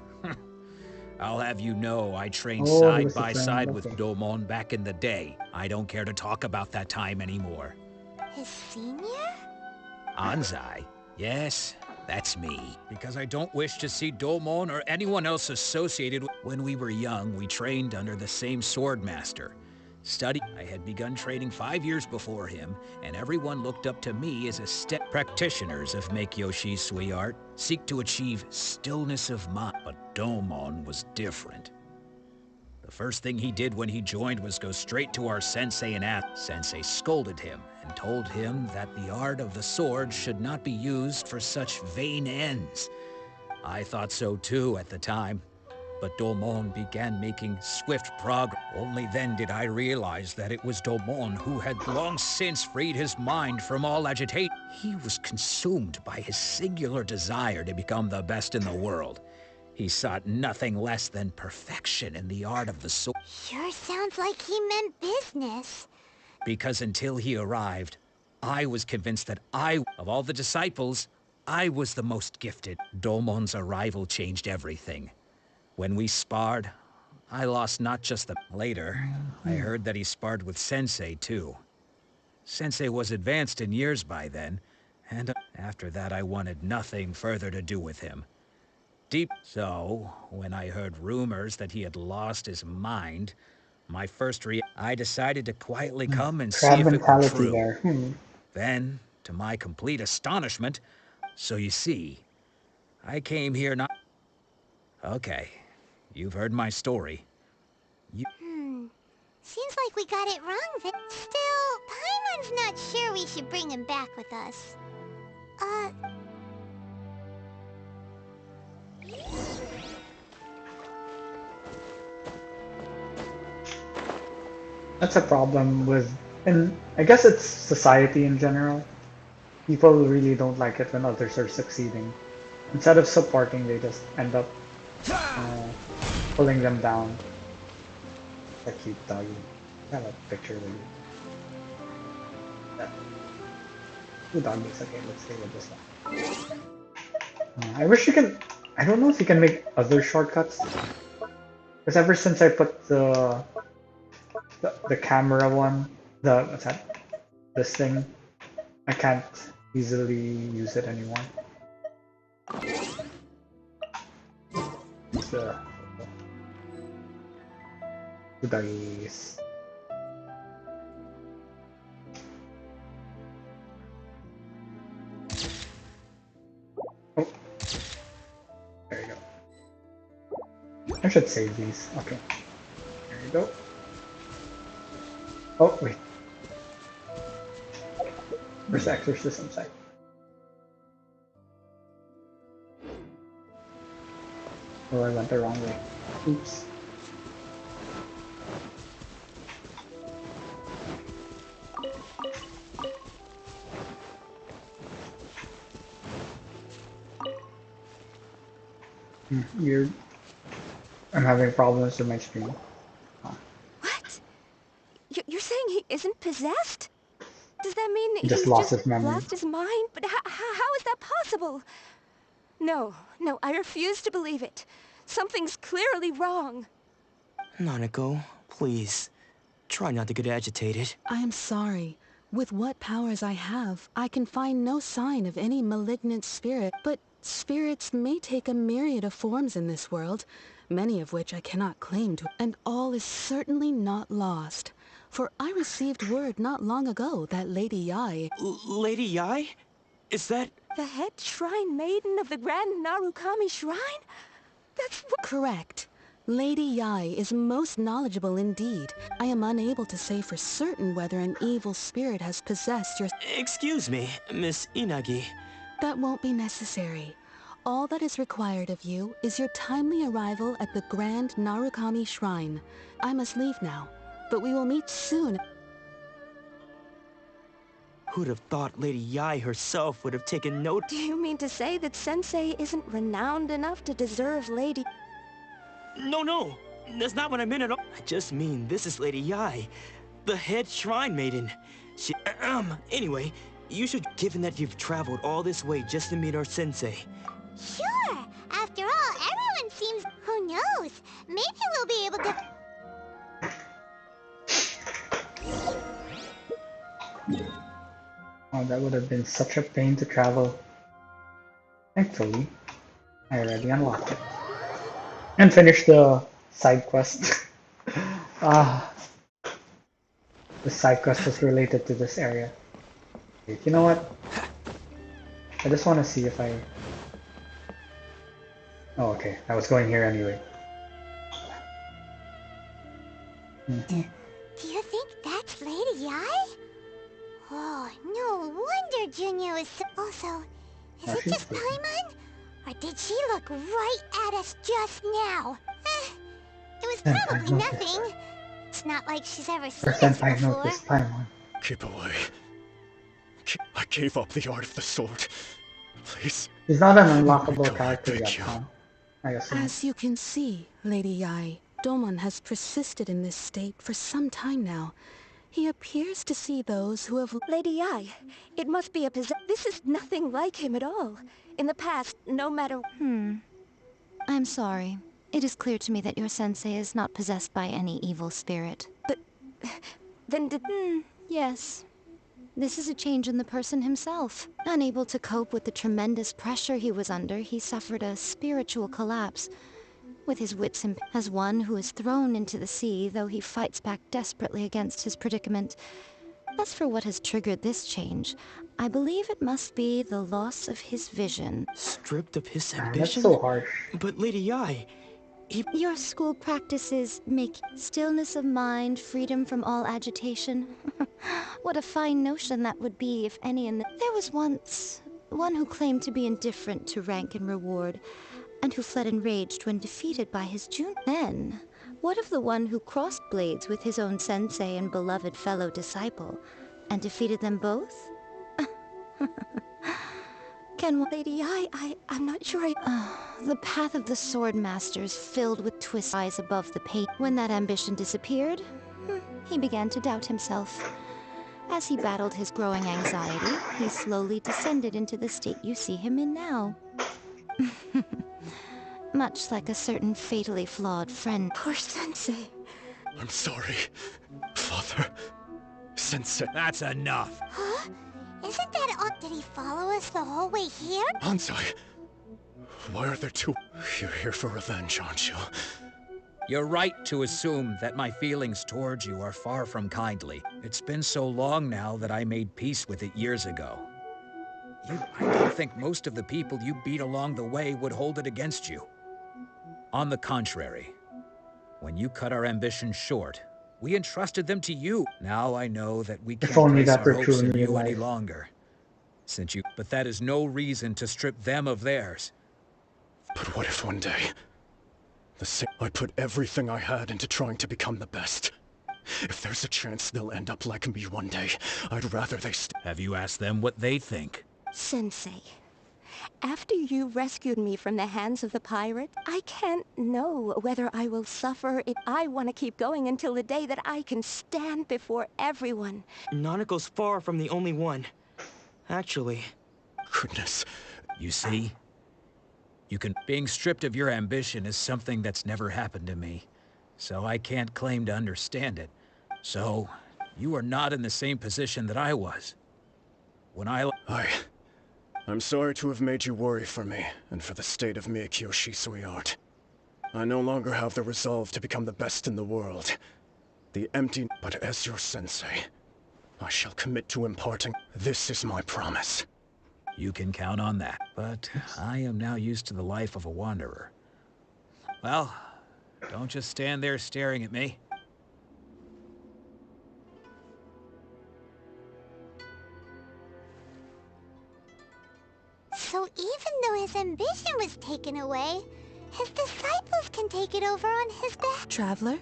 I'll have you know I trained Oh, he side was the by friend, side with okay. Domon back in the day. I don't care to talk about that time anymore. His senior? Anzai? Yes, that's me. Because I don't wish to see Domon or anyone else associated with... When we were young, we trained under the same sword master. I had begun training 5 years before him, and everyone looked up to me as a step. Practitioners of Make Yoshi's Sui art seek to achieve stillness of mind, but Domon was different. The first thing he did when he joined was go straight to our sensei and ask. Sensei scolded him and told him that the art of the sword should not be used for such vain ends. I thought so too at the time. But Domon began making swift progress. Only then did I realize that it was Domon who had long since freed his mind from all agitation. He was consumed by his singular desire to become the best in the world. He sought nothing less than perfection in the art of the sword. Sure sounds like he meant business. Because until he arrived, I was convinced that of all the disciples, I was the most gifted. Domon's arrival changed everything. When we sparred, I lost not just the... Later, I heard that he sparred with Sensei, too. Sensei was advanced in years by then, and after that I wanted nothing further to do with him. So, when I heard rumors that he had lost his mind, I decided to quietly come and see Crab if it were mentality true. there. Then, to my complete astonishment, so you see, I came here not... Okay. You've heard my story. Seems like we got it wrong, Still, Paimon's not sure we should bring him back with us. That's a problem with, and I guess it's society in general. People really don't like it when others are succeeding. Instead of supporting, they just end up pulling them down. A cute doggy. I have a picture with you. Yeah. Two doggies. Okay, let's stay with this one. I wish you can. I don't know if you can make other shortcuts. Because ever since I put the camera one, what's that? This thing, I can't easily use it anymore. So, two doggies. Oh, there you go. I should save these. Okay, there you go. Oh wait, where's the exorcism site? Oh, I went the wrong way. Oops. You're... I'm having problems with my stream. What? You're saying he isn't possessed? Does that mean He just he's lost just his memory. lost his mind? But how is that possible? No, I refuse to believe it. Something's clearly wrong. Nanako, please. Try not to get agitated. I am sorry. With what powers I have, I can find no sign of any malignant spirit, but spirits may take a myriad of forms in this world, many of which I cannot claim to, and all is certainly not lost. For I received word not long ago that Lady Yai... Lady Yai? Is that... The head shrine maiden of the Grand Narukami Shrine? That's Correct. Lady Yai is most knowledgeable indeed. I am unable to say for certain whether an evil spirit has possessed your... Excuse me, Miss Inagi. That won't be necessary. All that is required of you is your timely arrival at the Grand Narukami Shrine. I must leave now, but we will meet soon. Who'd have thought Lady Yai herself would have taken note? Do you mean to say that Sensei isn't renowned enough to deserve Lady... No, that's not what I meant at all. I just mean this is Lady Yai, the head shrine maiden. She, anyway, you should, given that you've traveled all this way just to meet our sensei. Sure! After all, everyone seems... Who knows? Maybe we'll be able to... Oh, that would have been such a pain to travel. Thankfully, I already unlocked it. And finished the side quest. The side quest was related to this area. Wait, you know what? I just want to see if I... Oh, okay. I was going here anyway. Do you think that's Lady Yai? Oh, no wonder Junior was so... Also, is it just Paimon? Or did she look right at us just now? It was probably nothing. It's not like she's ever seen us I before. noticed Paimon. Keep away. I gave up the art of the sword. Please. He's not an unlockable character yet, huh? I assume. As you can see, Lady Yai, Domon has persisted in this state for some time now. He appears to see those who have... Lady Yai, it must be a This is nothing like him at all. In the past, no matter... I'm sorry. It is clear to me that your sensei is not possessed by any evil spirit. But... then did... Yes. This is a change in the person himself. Unable to cope with the tremendous pressure he was under, he suffered a spiritual collapse. With his wits as one who is thrown into the sea, though he fights back desperately against his predicament. As for what has triggered this change, I believe it must be the loss of his vision. Stripped of his Man, ambition? that's so harsh. But Lady Yai, Your school practices make stillness of mind, freedom from all agitation. What a fine notion that would be if any in the... There was once one who claimed to be indifferent to rank and reward, and who fled enraged when defeated by his junior. Then, what of the one who crossed blades with his own sensei and beloved fellow disciple, and defeated them both? Lady Yai, I'm not sure The path of the sword masters filled with twist eyes above the page. When that ambition disappeared, he began to doubt himself. As he battled his growing anxiety, he slowly descended into the state you see him in now. Much like a certain fatally flawed friend. Poor sensei. I'm sorry, Father. Sensei. That's enough. Huh? Isn't that all? Did he follow us the whole way here? Hansai. Why are there two? You're here for revenge, aren't you? You're right to assume that my feelings towards you are far from kindly. It's been so long now that I made peace with it years ago. I don't think most of the people you beat along the way would hold it against you. On the contrary, when you cut our ambitions short, we entrusted them to you. Now I know that we can't place our hopes in you any longer. But that is no reason to strip them of theirs. But what if one day... I put everything I had into trying to become the best. If there's a chance they'll end up like me one day, I'd rather they Have you asked them what they think? Sensei, After you rescued me from the hands of the pirate, I can't know whether I will suffer if I want to keep going until the day that I can stand before everyone. Nanako's far from the only one. Actually. Goodness. You see? Being stripped of your ambition is something that's never happened to me, so I can't claim to understand it. So, you are not in the same position that I was. When I'm sorry to have made you worry for me, and for the state of Miyakyo Shisui. I no longer have the resolve to become the best in the world. But as your sensei, I shall commit to imparting. This is my promise. You can count on that, but I am now used to the life of a wanderer. Well, don't just stand there staring at me. So even though his ambition was taken away, his disciples can take it over on his back. Traveler,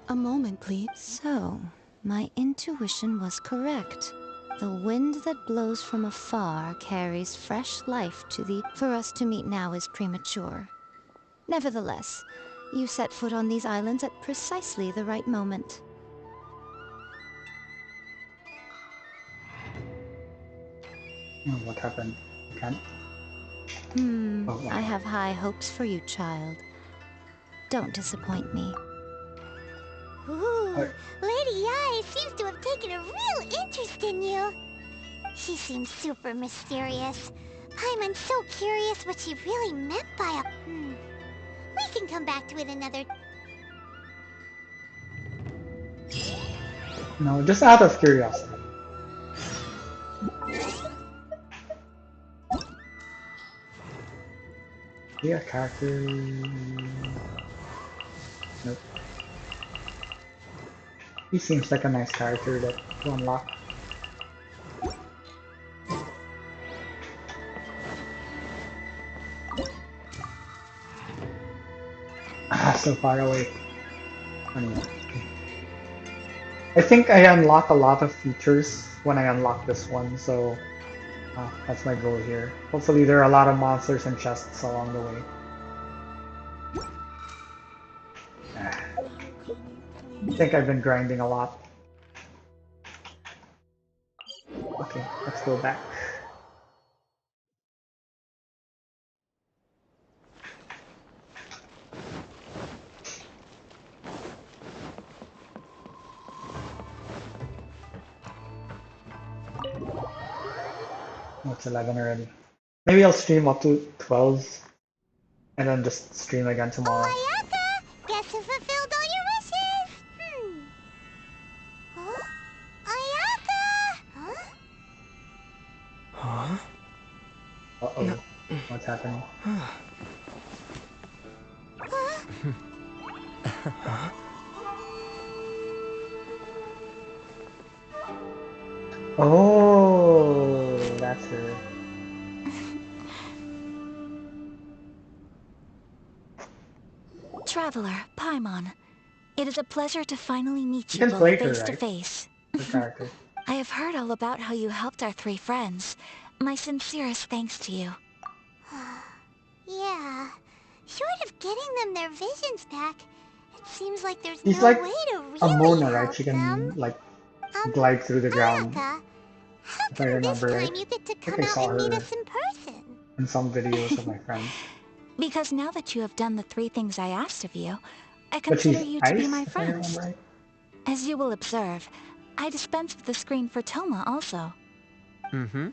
a moment, please. So, my intuition was correct. The wind that blows from afar carries fresh life to the... For us to meet now is premature. Nevertheless, you set foot on these islands at precisely the right moment. What happened? You can't? I have high hopes for you, child. Don't disappoint me. Ooh, Lady Yae seems to have taken a real interest in you. She seems super mysterious. Paimon's so curious what she really meant by a... We can come back to it another... No, just out of curiosity. Yeah, character... Nope. He seems like a nice character to unlock. So far away. Anyway. I think I unlock a lot of features when I unlock this one, so that's my goal here. Hopefully there are a lot of monsters and chests along the way. I think I've been grinding a lot. Okay, let's go back. Oh, it's 11 already. Maybe I'll stream up to 12 and then just stream again tomorrow. Oh, Ayaka! Guess who fulfilled all your wishes? Huh? Ayaka! Huh? Uh-oh. What's happening? Oh, that's her. Traveler, Paimon, it is a pleasure to finally meet You you can both play her, face to right? face. The character. I have heard all about how you helped our three friends. My sincerest thanks to you. Yeah. Short of getting them their visions back, it seems like there's He's no like way to really a Mona, right? help She can them. like glide through the ground. Ayaka, how If I come this remember right. time you get to I think come I out saw and meet her us in person? in some videos of my friends. Because now that you have done the three things I asked of you, I But she's consider you to be ice, my if I friend. remember right. As you will observe, I dispense with the screen for Toma also. Mm-hmm.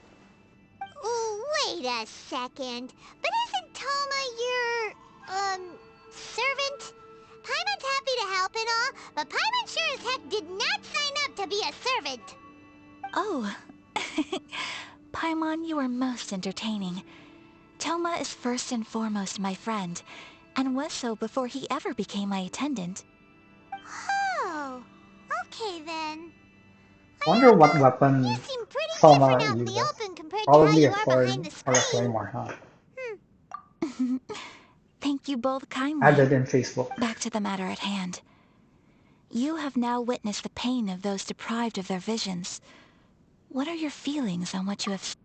Wait a second. But isn't Toma your, servant? Paimon's happy to help and all, but Paimon sure as heck did not sign up to be a servant. Oh. Paimon, you are most entertaining. Toma is first and foremost my friend, and was so before he ever became my attendant. Oh, okay then. I wonder what weapon You seem pretty Soma different out in the uses. open compared to how Probably you a are sword behind the or a screen. claymore, huh? Thank you both kindly. Added in Facebook. Back to the matter at hand. You have now witnessed the pain of those deprived of their visions. What are your feelings on what you have...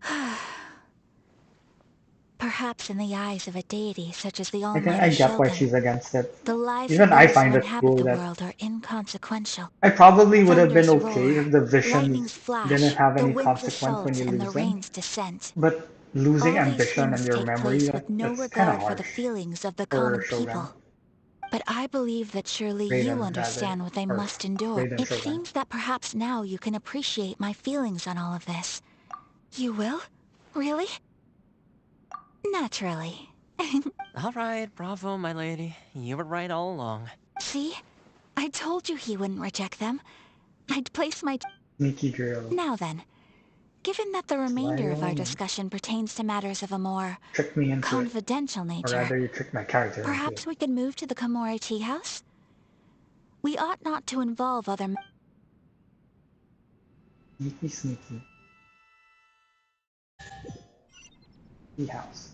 Perhaps in the eyes of a deity such as the I almighty get why Shogun, she's against it. the lives Even of I those who find it inhabit cool the that world are inconsequential. I probably would have been Thunders okay roar, if the lightnings visions didn't flash, have the any winds consequence when assault, you and the lose them. rains descend. But losing All these ambition and things your take memory, place with no that's kind of regard for the harsh feelings of the for common Shogun. people. But I believe that surely you Raiden, rather. understand what they Or must endure. Raiden It Shogun. seems that perhaps now you can appreciate my feelings on all of this. You will? Really? Naturally. Alright, bravo, my lady. You were right all along. See? I told you he wouldn't reject them. I'd place my... Sneaky girl. Now then, given that the remainder of our Wyoming. discussion pertains to matters of a more Tricked me into it. confidential Or nature, rather, you tricked my character into it. perhaps we could move to the Komori tea house? We ought not to involve other... Sneaky, sneaky. Tea house.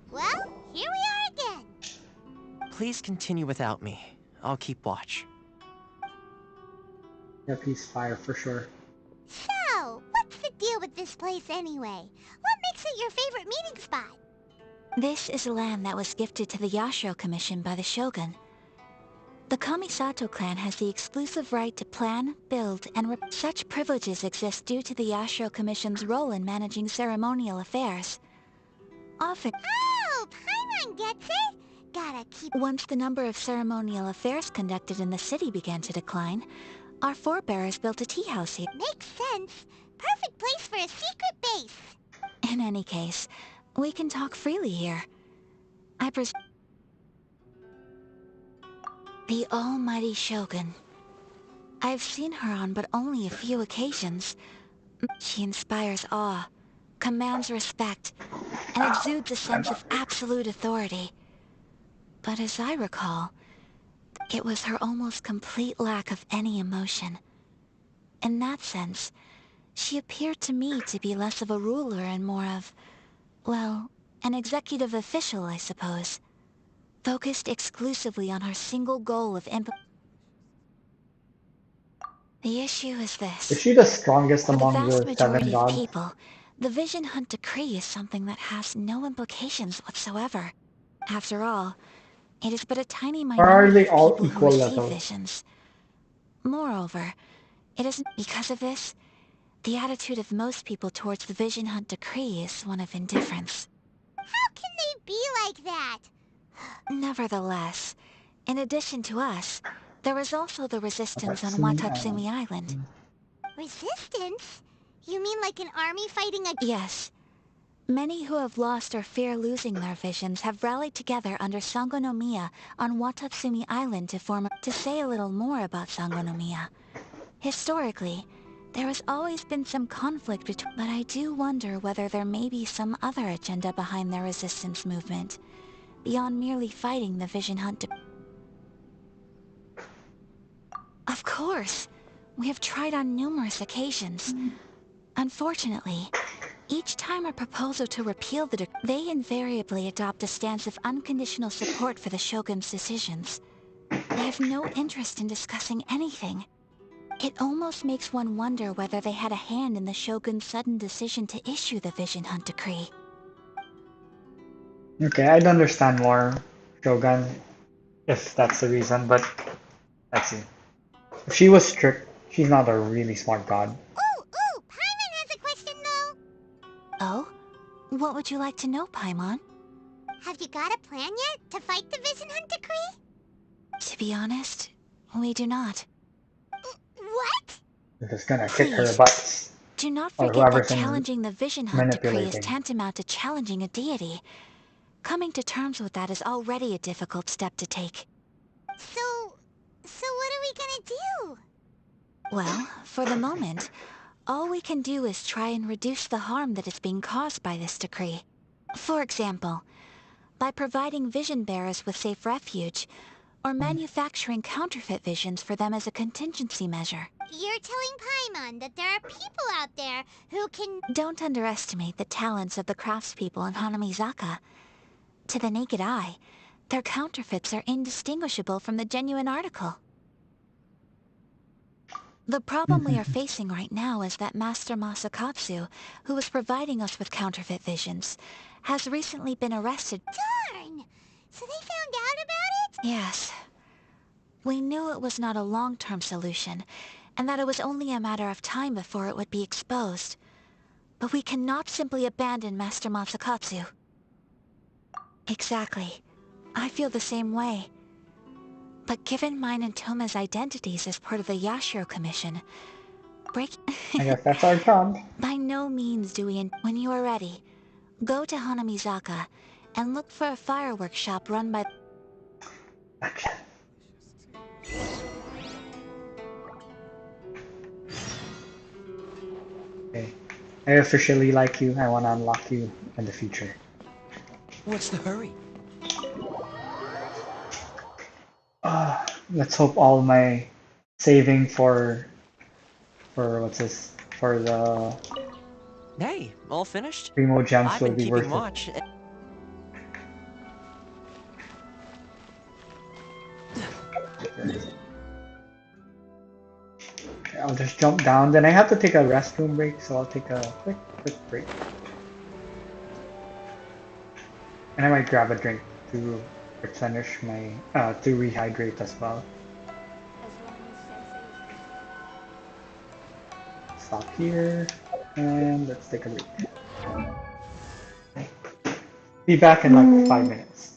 Well, here we are again. Please continue without me. I'll keep watch. Yeah, peace fire for sure. So, what's the deal with this place anyway? What makes it your favorite meeting spot? This is land that was gifted to the Yashiro Commission by the Shogun. The Kamisato clan has the exclusive right to plan, build, and such privileges exist due to the Yashiro Commission's role in managing ceremonial affairs. Often... Oh, Paimon gets it! Gotta keep... Once the number of ceremonial affairs conducted in the city began to decline, our forebears built a tea house here. Makes sense. Perfect place for a secret base. In any case, we can talk freely here. I The almighty Shogun. I've seen her on but only a few occasions. She inspires awe, commands respect, and exudes a sense of absolute authority. But as I recall, it was her almost complete lack of any emotion. In that sense, she appeared to me to be less of a ruler and more of, well, an executive official, I suppose. Focused exclusively on her single goal of The issue is this. Is she the strongest For the among vast the seven majority of gods? people, the Vision Hunt Decree is something that has no implications whatsoever. After all, it is but a tiny Or are minority they of all people who equal receive level? visions. Moreover, it is because of this, the attitude of most people towards the Vision Hunt Decree is one of indifference. How can they be like that? Nevertheless, in addition to us, there is also the resistance on Watatsumi Watatsumi Island. Resistance? You mean like an army fighting a... Yes. Many who have lost or fear losing their visions have rallied together under Sangonomiya on Watatsumi Island to form to say a little more about Sangonomiya. Historically, there has always been some conflict between, but I do wonder whether there may be some other agenda behind their resistance movement, beyond merely fighting the Vision Hunt. Of course! We have tried on numerous occasions. Unfortunately, each time a proposal to repeal the decree, they invariably adopt a stance of unconditional support for the Shogun's decisions. They have no interest in discussing anything. It almost makes one wonder whether they had a hand in the Shogun's sudden decision to issue the Vision Hunt Decree. Okay, I'd understand more, Shogun, if that's the reason, but let's see. If she was strict, she's not a really smart god. Ooh, Paimon has a question though. Oh? What would you like to know, Paimon? Have you got a plan yet to fight the Vision Hunt Decree? To be honest, we do not. What? We're just gonna kick her butts. Do not Or forget that whoever's challenging the Vision Hunt Decree is manipulating. tantamount to challenging a deity. Coming to terms with that is already a difficult step to take. So what are we gonna do? Well, for the moment, all we can do is try and reduce the harm that is being caused by this decree. For example, by providing vision bearers with safe refuge, or manufacturing counterfeit visions for them as a contingency measure. You're telling Paimon that there are people out there who can... Don't underestimate the talents of the craftspeople in Hanamizaka. To the naked eye, their counterfeits are indistinguishable from the genuine article. The problem we are facing right now is that Master Masakatsu, who was providing us with counterfeit visions, has recently been arrested. Darn! So they found out about it? Yes. We knew it was not a long-term solution, and that it was only a matter of time before it would be exposed. But we cannot simply abandon Master Masakatsu. Exactly. I feel the same way. But given mine and Toma's identities as part of the Yashiro Commission, I guess that's our job. By no means do we when you are ready, go to Hanamizaka and look for a fireworks shop run by... Okay. Okay. I officially like you. I want to unlock you in the future. What's the hurry? Let's hope all my saving for what's this? For the Hey, all finished? Primo gems I've will been be keeping worth it. watch. Okay, I'll just jump down. Then I have to take a restroom break, so I'll take a quick break. And I might grab a drink to replenish my to rehydrate as well. Stop here and let's take a break. Be back in like 5 minutes.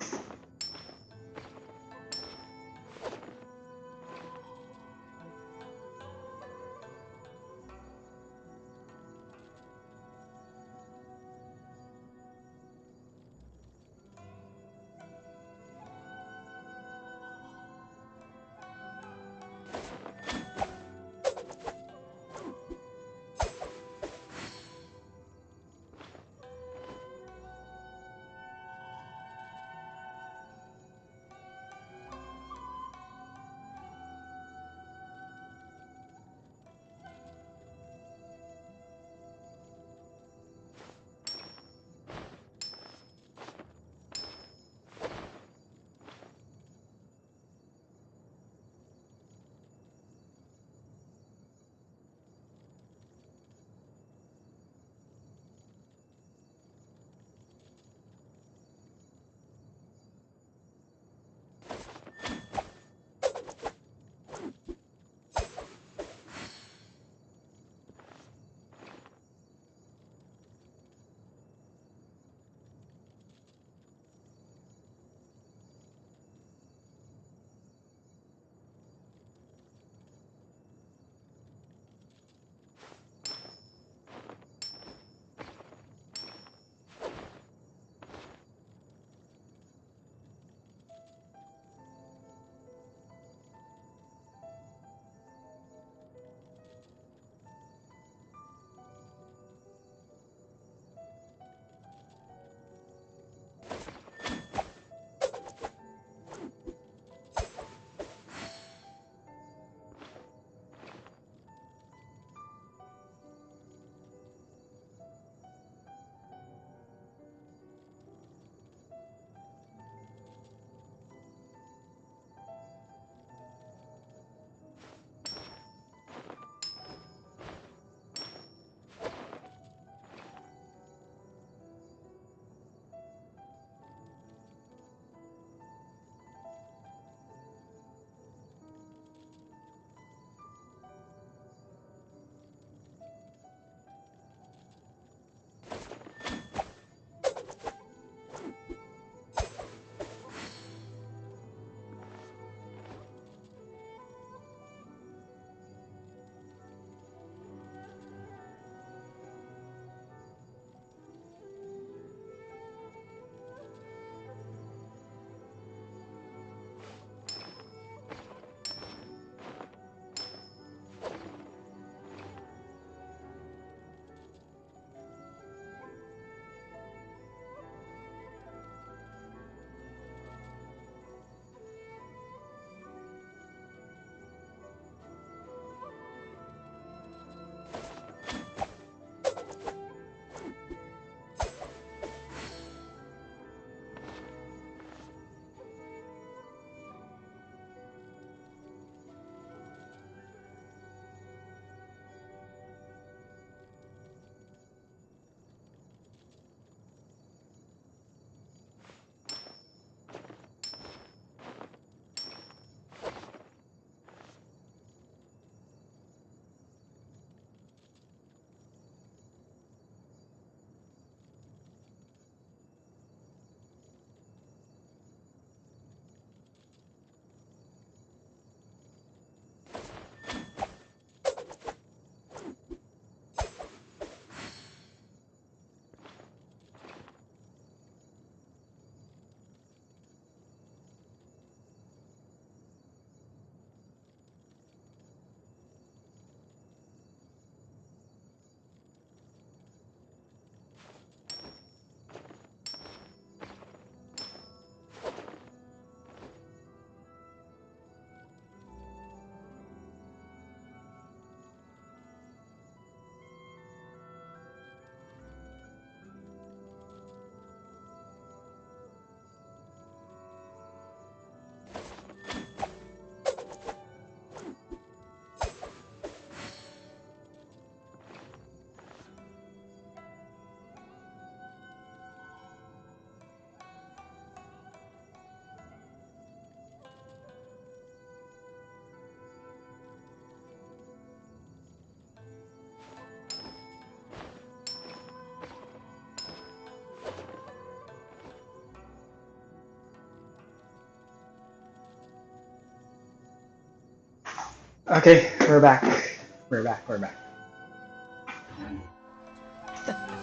Okay, we're back. We're back. We're back.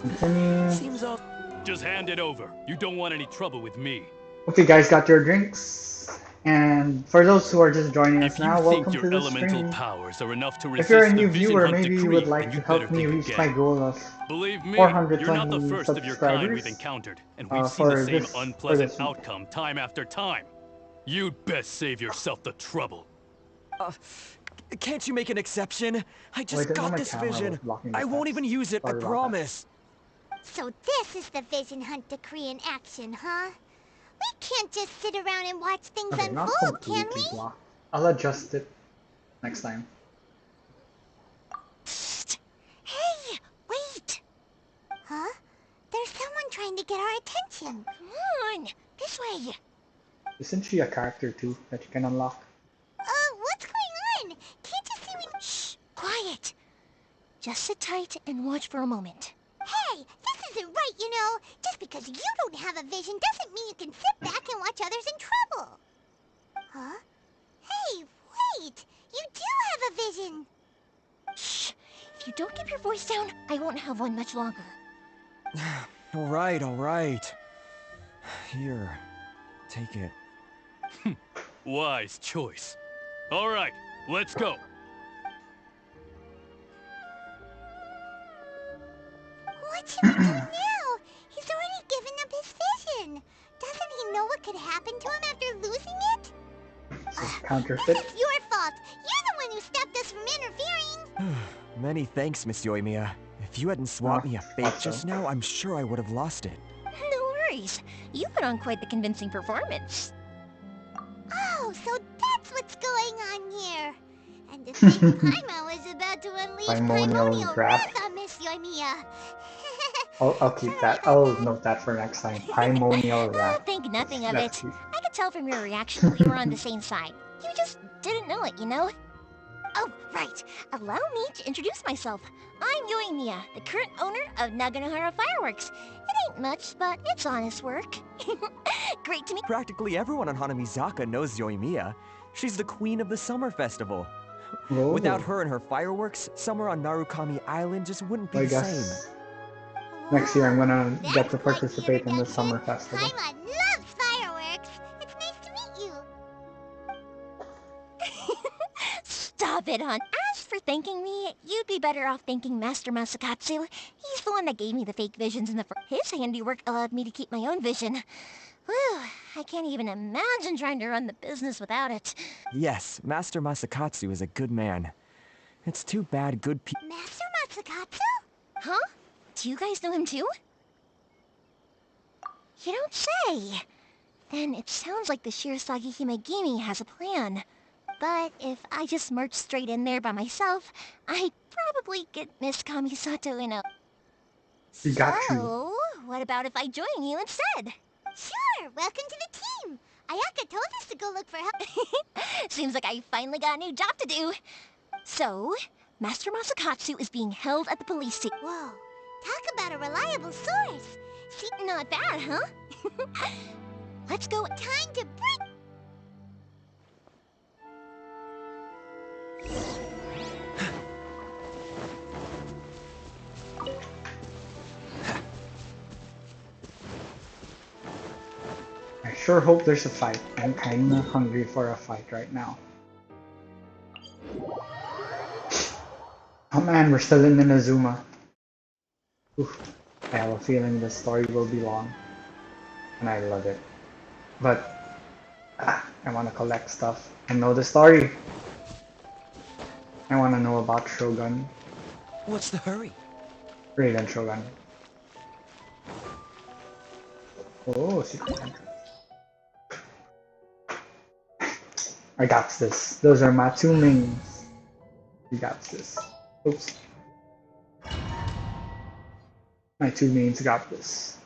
Continue. Seems all. Just hand it over. You don't want any trouble with me. Hope you guys got your drinks. And for those who are just joining us If you now, think welcome your to the elemental stream. powers are enough to If you're a resist the new Vision viewer, Hunt maybe you decree, would like then to you better help me think reach my again. goal of Believe me, you're not the 420 first of your kind we've subscribers encountered, and we've seen the for same this unpleasant week. outcome time after time. You'd best save yourself the trouble. Can't you make an exception? I just Wait, got my this camera was vision. blocking the I won't text. even use it, I Sorry about that. promise. So this is the Vision Hunt decree in action, huh? We can't just sit around and watch things Okay, not unfold, can completely we? blocked. I'll adjust it next time. Hey, wait! Huh? There's someone trying to get our attention. Come on, this way. Isn't she a character too that you can unlock? What's going on? Can't you see me? Shh, quiet. Just sit tight and watch for a moment. Hey, this isn't right, you know. Just because you don't have a vision doesn't mean you can sit back and watch others in trouble. Huh? Hey, wait! You do have a vision! Shh! If you don't keep your voice down, I won't have one much longer. All right. Here, take it. Wise choice. All right, let's go. What should we do now? He's already given up his vision. Doesn't he know what could happen to him after losing it? Counterfeit. This is your fault. You're the one who stopped us from interfering. Many thanks, Miss Yoimiya. If you hadn't swapped me a fake just now, I'm sure I would have lost it. No worries. You put on quite the convincing performance. Oh, so that's what's going on here. And to think Paimon was about to unleash Primordial wrath wrath. on Miss Yoimiya. I'll keep that. I'll note that for next time. Primordial wrath. Think nothing of That's it. cute. I could tell from your reaction we were on the same side. You just didn't know it, you know? Oh, right. Allow me to introduce myself. I'm Yoimiya, the current owner of Naganohara Fireworks. It ain't much, but it's honest work. Great to meet. Practically everyone on Hanamizaka knows Yoimiya. She's the queen of the summer festival. Whoa. Without her and her fireworks, summer on Narukami Island just wouldn't be I the guess same. next year I'm gonna get to participate in the summer festival. Paimon loves fireworks. It's nice to meet you. Stop it, hon. As for thanking me, you'd be better off thanking Master Masakatsu. He's the one that gave me the fake visions in the His handiwork allowed me to keep my own vision. Whew, I can't even imagine trying to run the business without it. Yes, Master Masakatsu is a good man. It's too bad good people... Master Masakatsu? Huh? Do you guys know him too? You don't say. Then it sounds like the Shirasagi Himegimi has a plan. But if I just march straight in there by myself, I'd probably get Miss Kamisato in a... We got you. So, what about if I join you instead? Sure, welcome to the team. Ayaka told us to go look for help. Seems like I finally got a new job to do. So, Master Masakatsu is being held at the police station. Whoa, talk about a reliable source. See, not bad, huh? Let's go. Time to break. I sure hope there's a fight. I'm kinda hungry for a fight right now. Oh man, we're still in Inazuma. Oof. I have a feeling the story will be long. And I love it. But I wanna collect stuff and know the story. I wanna know about Shogun. What's the hurry? Raiden Shogun. Oh, secret entrance. I got this. Those are my two mains. We got this. Oops. My two mains got this.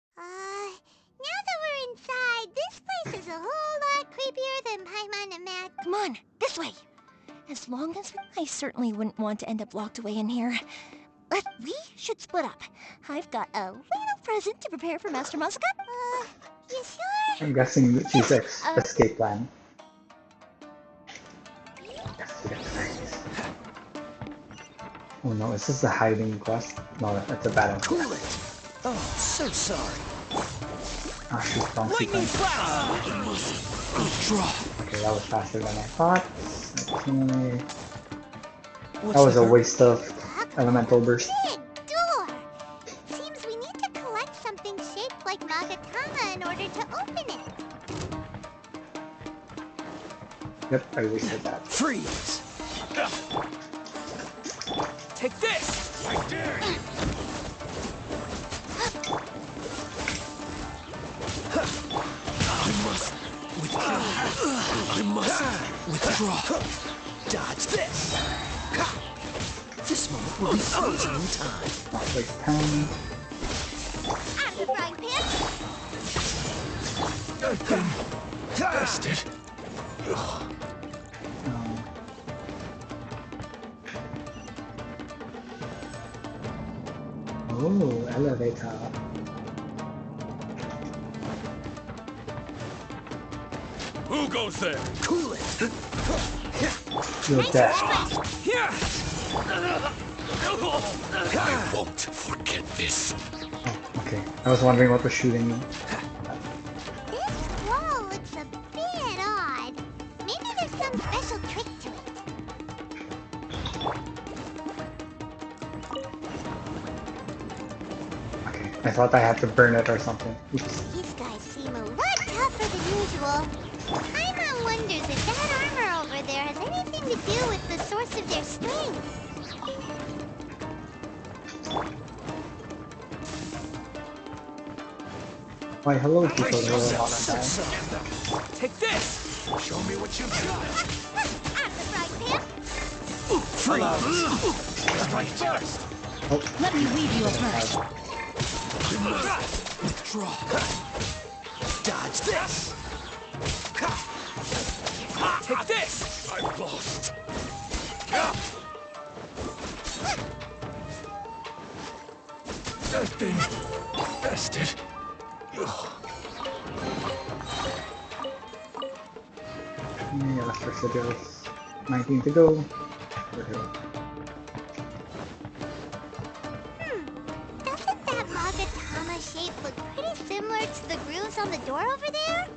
Now that we're inside, this place is a whole lot creepier than Paimon imagined. Come on, this way. As long as I certainly wouldn't want to end up locked away in here. But we should split up. I've got a little present to prepare for Master Masaka. You sure? I'm guessing that she's escape plan. Oh no, is this a hiding quest? No, it's a battle. Cool it. Oh, so sorry. Ah, shoot, wrong sequence. Draw. Okay, that was faster than I thought. Okay. What's That was the a hurry? waste of elemental burst. Big door! Seems we need to collect something shaped like Magatama in order to open it. Yep, I wasted that. Freeze. Take this. I dare you. I must withdraw. Dodge this. This moment will be frozen in time. Not like 10. I'm the frying pan. Bastard. Oh, elevator. Who goes there? Cool it. You're dead. I won't forget this. Oh, okay. I was wondering what was shooting me. This wall looks a bit odd. Maybe there's some special trick to it. Okay, I thought I had to burn it or something. Oops. These guys seem a lot tougher than usual. Paimon wonders if that armor over there has anything to do with the source of their strength. Why, hello people who are not dying. Take this. Show me what you've got. I'm the frying pan. Freeze. Strike first. Oh. Let me leave you alert. Withdraw. Dodge this. Take this. I've lost. I've been bested. Yeah, left residuals. 19 to go. We're here. Doesn't that Magatama shape look pretty similar to the grooves on the door over there?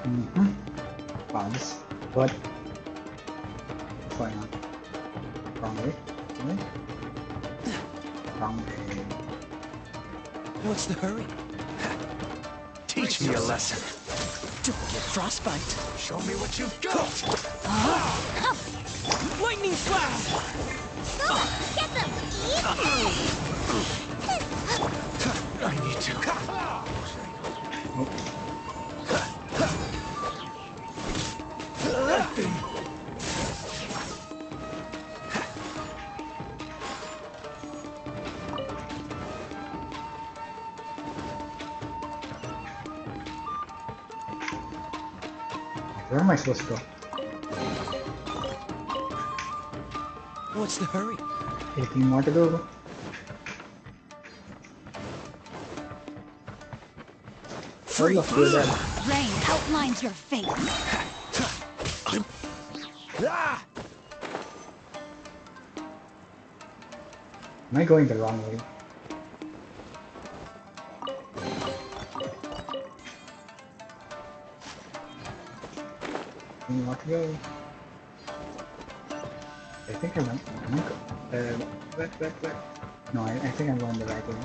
Mm-hmm. Wow, this... What? What's going on? Wrong way? Wrong way? Wrong way. What's the hurry? Teach me a lesson. Don't get frostbite. Show me what you've got. Lightning flash! Get them! I need to. Where am I supposed to go? What's the hurry? 18 more to go. Free. Look, you're dead. Rain outlines your fate. Ah! Am I going the wrong way? Any more to go? I think I went. Am I back. No, I think I'm going the right way.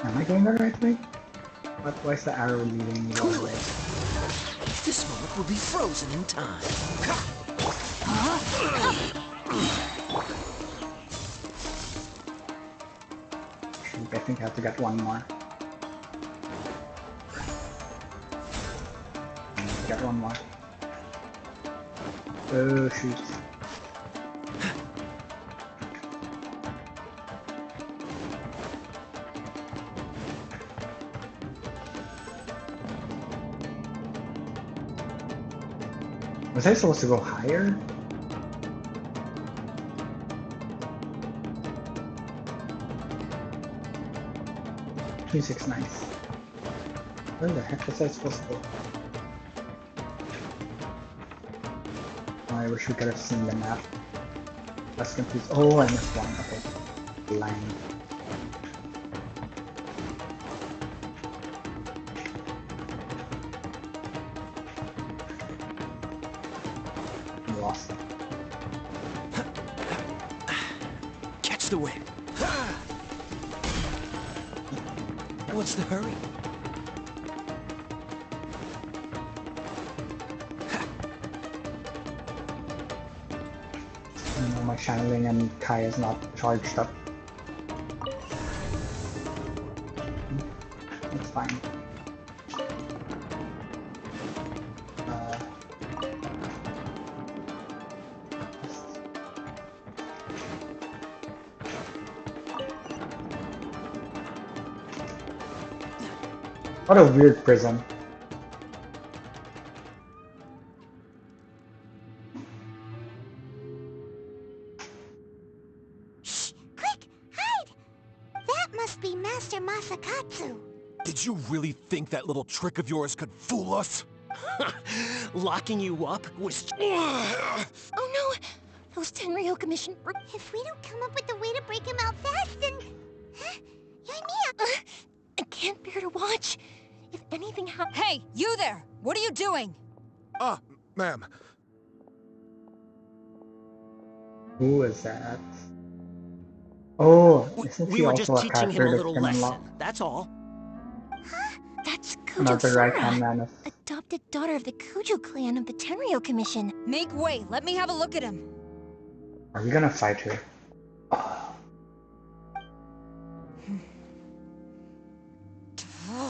Am I going the right way? But why is the arrow leading me the other way? This moment will be frozen in time. Shoot, I think I have to get one more. I have to get one more. Oh shoot. Was I supposed to go higher? Music's nice. Where the heck was I supposed to go? Oh, I wish we could have seen the map. That's confused. Oh, I missed one. Okay. Blind. Lost. Catch the wind. What's the hurry? No, my channeling and Kai is not charged up. It's fine. What a weird prison. Shh! Quick! Hide! That must be Master Masakatsu. Did you really think that little trick of yours could fool us? Locking you up was... Oh no! Those Tenryou Commission... If we don't come up with a way to break him out fast, then... Huh? Yoimiya! I can't bear to watch. If anything happens... Hey, you there! What are you doing? Ma'am. Who is that? Oh, isn't We she were also just a teaching him character a that little can lesson, unlock? that's all. That's Another right-hand Kujosara, man of... adopted daughter of the Kujo clan of the Tenryou Commission. Make way, let me have a look at him. Are we gonna fight her?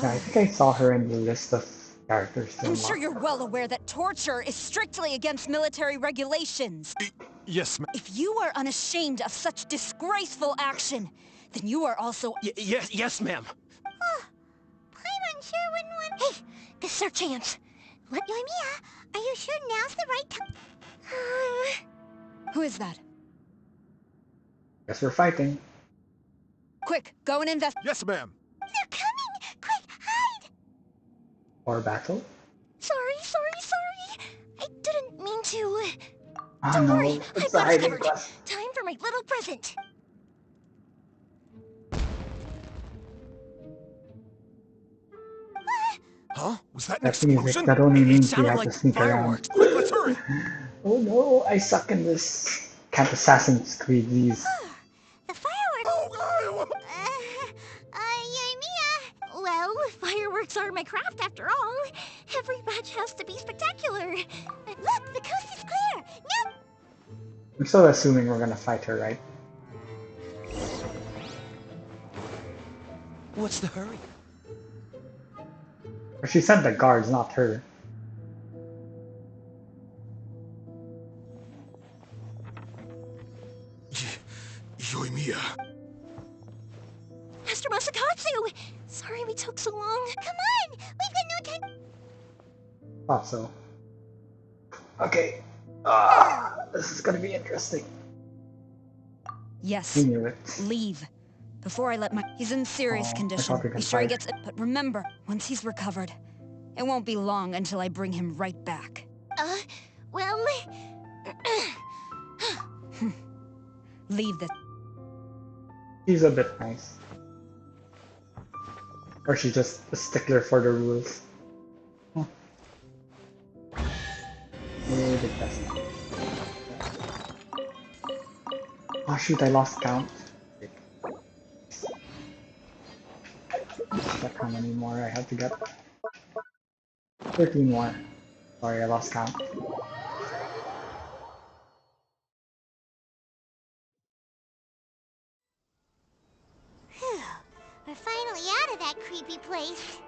Yeah, I think I saw her in the list of characters to I'm unlock. sure you're well aware that torture is strictly against military regulations. Yes, ma'am. If you are unashamed of such disgraceful action, then you are also... Yes, ma'am. I'm unsure when one... Hey, this is our chance. What, Yoimiya? Are you sure now's the right time? Who is that? Guess we're fighting. Quick, go and invest... Yes, ma'am. They're coming! Quick, hide! Or battle? Sorry. I didn't mean to. Oh Don't no, worry, it's I've a got us hiding covered. quest. Time for my little present. Huh? Was that an That's music. explosion? That only It means we sounded have like to sneak around. fireworks. Quick, let's hurry. Oh no, I suck in this. Can't Assassin's Creed these. The fireworks... Yoimiya... Well, fireworks are my craft after all. Every batch has to be spectacular. Look, the coast is clear! Now... I'm still assuming we're gonna fight her, right? What's the hurry? Or she said the guards, not her. Yoimiya. Master Masakatsu! Sorry we took so long. Come on! We've got no time... Thought so. Okay. This is gonna be interesting. Yes. We knew it. Leave. Before I let my... He's in serious I condition. thought we could Be sure he fight. gets it. But remember, once he's recovered, it won't be long until I bring him right back. Well... Leave this. She's a bit nice. Or she's just a stickler for the rules. Huh. Maybe that's not. Oh shoot, I lost count. Check how many more I have to get. 13 more. Sorry, I lost count. Phew. We're finally out of that creepy place.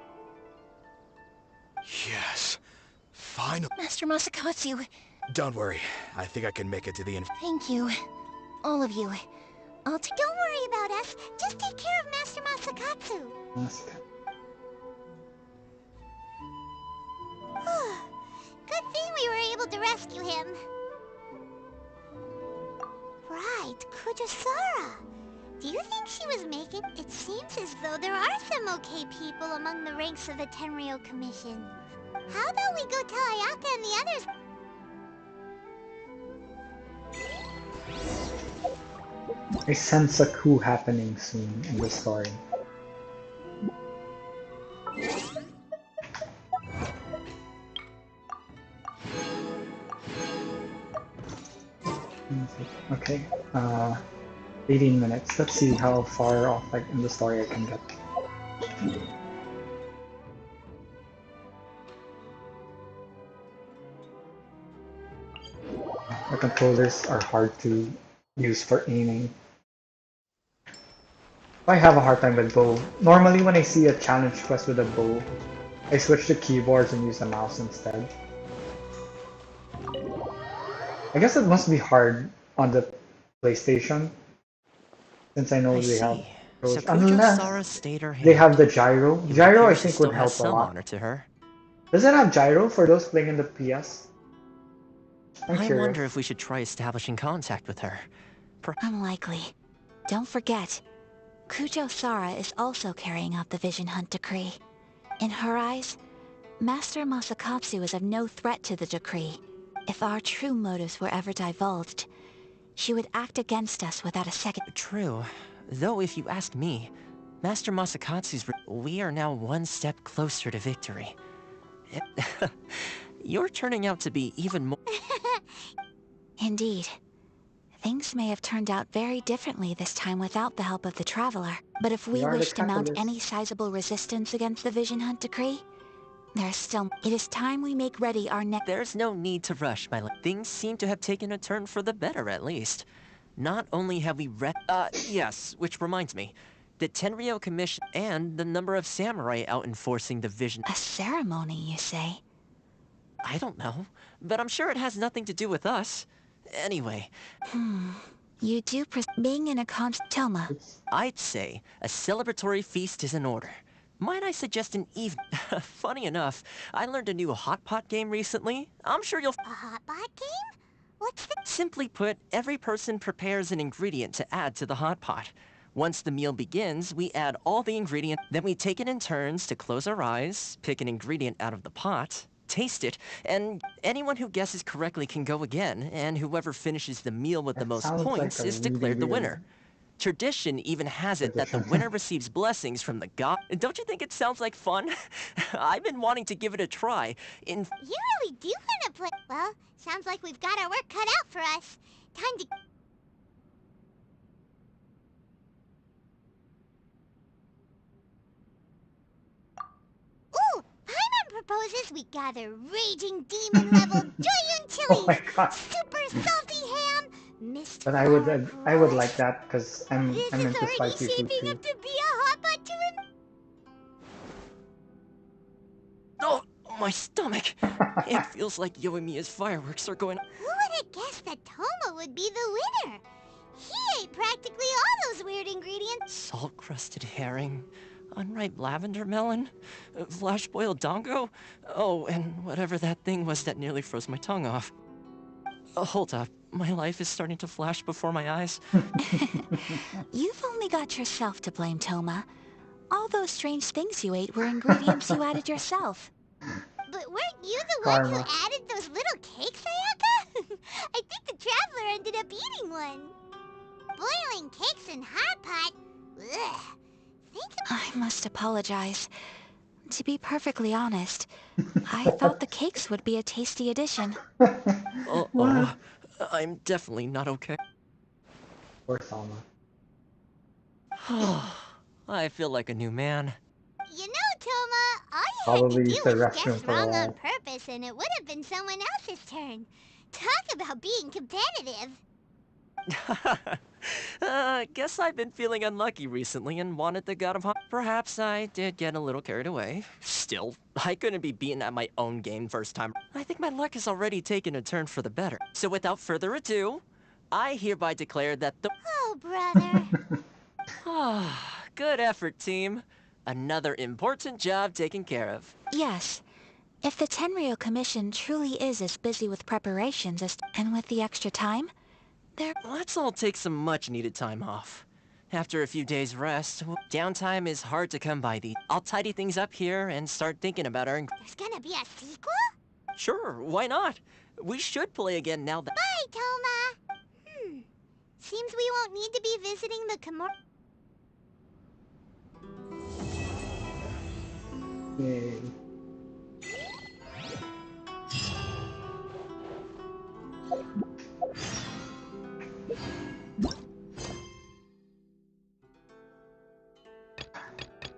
Yes. Finally. Master Masakatsu, Don't worry. I think I can make it to the... thank you. All of you. Don't worry about us. Just take care of Master Masakatsu. Good thing we were able to rescue him. Right, Kujosara. Do you think she was making... It seems as though there are some okay people among the ranks of the Tenryou Commission. How about we go tell Ayaka and the others... I sense a coup happening soon in the story. Okay, 18 minutes. Let's see how far off in the story I can get. The controllers are hard to use for aiming. I have a hard time with bow. Normally when I see a challenge quest with a bow, I switch to keyboards and use the mouse instead. I guess it must be hard on the PlayStation, since I know I they have see. those. So Kujo Sara Unless stayed her hand. they have the gyro. It Gyro I appears she think still would has help a some lot. honor to her. Does it have gyro for those playing in the PS? I'm I curious. wonder if we should try establishing contact with her. Unlikely. Don't forget, Kujo Sara is also carrying out the Vision Hunt decree. In her eyes, Master Masakatsu is of no threat to the decree. If our true motives were ever divulged, she would act against us without a second. True. Though if you ask me, Master Masakatsu's... We are now one step closer to victory. You're turning out to be even more... Indeed. Things may have turned out very differently this time without the help of the Traveler. But if we are the wish to mount catalysts. any sizable resistance against the Vision Hunt decree, there's still... It is time we make ready our next... There's no need to rush, my love. Things seem to have taken a turn for the better, at least. Not only have we yes, which reminds me. The Tenryou Commission and the number of samurai out enforcing the vision... A ceremony, you say? I don't know, but I'm sure it has nothing to do with us. Anyway... You do being in a Toma. I'd say a celebratory feast is in order. Might I suggest an evening? Funny enough, I learned a new hot pot game recently. I'm sure you'll... A hot pot game? What's that? Simply put, every person prepares an ingredient to add to the hot pot. Once the meal begins, we add all the ingredients, then we take it in turns to close our eyes, pick an ingredient out of the pot, taste it, and anyone who guesses correctly can go again, and whoever finishes the meal with the most sounds points like a is really declared the weird winner. Tradition even has it that the winner receives blessings from the god. Don't you think it sounds like fun? I've been wanting to give it a try. You really do want to play... Well, sounds like we've got our work cut out for us. Time to... Ooh! Paimon proposes we gather raging demon level Joyun chili, Oh my god. super salty ham, mist But I would like that because I'm into already spicy food shaping too. up to be a hot pot to him. Oh, my stomach! It feels like Yoimiya's fireworks are going... Who would have guessed that Toma would be the winner? He ate practically all those weird ingredients. Salt-crusted herring, unripe lavender melon, flash-boiled dongo, oh, and whatever that thing was that nearly froze my tongue off. Hold up, my life is starting to flash before my eyes. You've only got yourself to blame, Toma. All those strange things you ate were ingredients you added yourself. But weren't you the one who added those little cakes, Ayaka? I think the Traveler ended up eating one. Boiling cakes in hot pot? Ugh. I must apologize. To be perfectly honest, I thought the cakes would be a tasty addition. Uh-oh. I'm definitely not okay. Poor Salma. I feel like a new man. You know, Toma, all you Probably had to use do the was restroom guess for a wrong while. on purpose and it would have been someone else's turn. Talk about being competitive. Guess I've been feeling unlucky recently and wanted the god of hot. Perhaps I did get a little carried away. Still, I couldn't be beaten at my own game first time. I think my luck has already taken a turn for the better. So without further ado, I hereby declare that the... Oh, brother. Good effort, team. Another important job taken care of. Yes. If the Tenryou Commission truly is as busy with preparations as... And with the extra time, Let's all take some much-needed time off. After a few days rest, downtime is hard to come by. I'll tidy things up here and start thinking about our... There's gonna be a sequel? Sure, why not? We should play again now that... Bye, Toma! Seems we won't need to be visiting the Yay.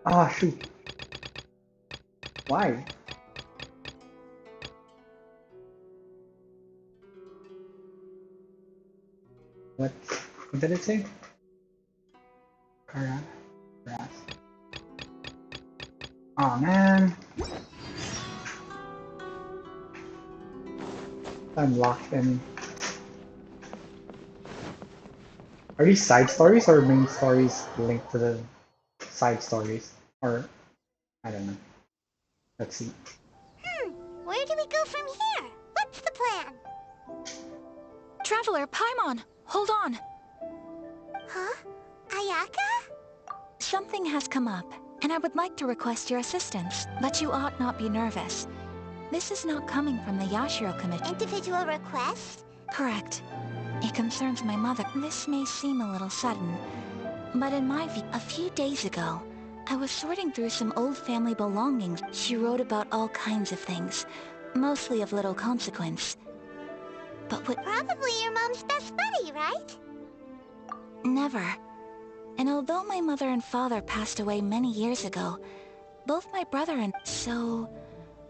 Ah, shoot. Why? What did it say? Grass. Oh man. I'm locked in. Are these side stories or main stories linked to the side stories? Or, I don't know. Let's see. Where do we go from here? What's the plan? Traveler, Paimon, hold on. Huh? Ayaka? Something has come up, and I would like to request your assistance, but you ought not be nervous. This is not coming from the Yashiro Committee. Individual request? Correct. It concerns my mother. This may seem a little sudden, but in my view, a few days ago, I was sorting through some old family belongings. She wrote about all kinds of things, mostly of little consequence. But what... Probably your mom's best buddy, right? Never. And although my mother and father passed away many years ago, both my brother and... So...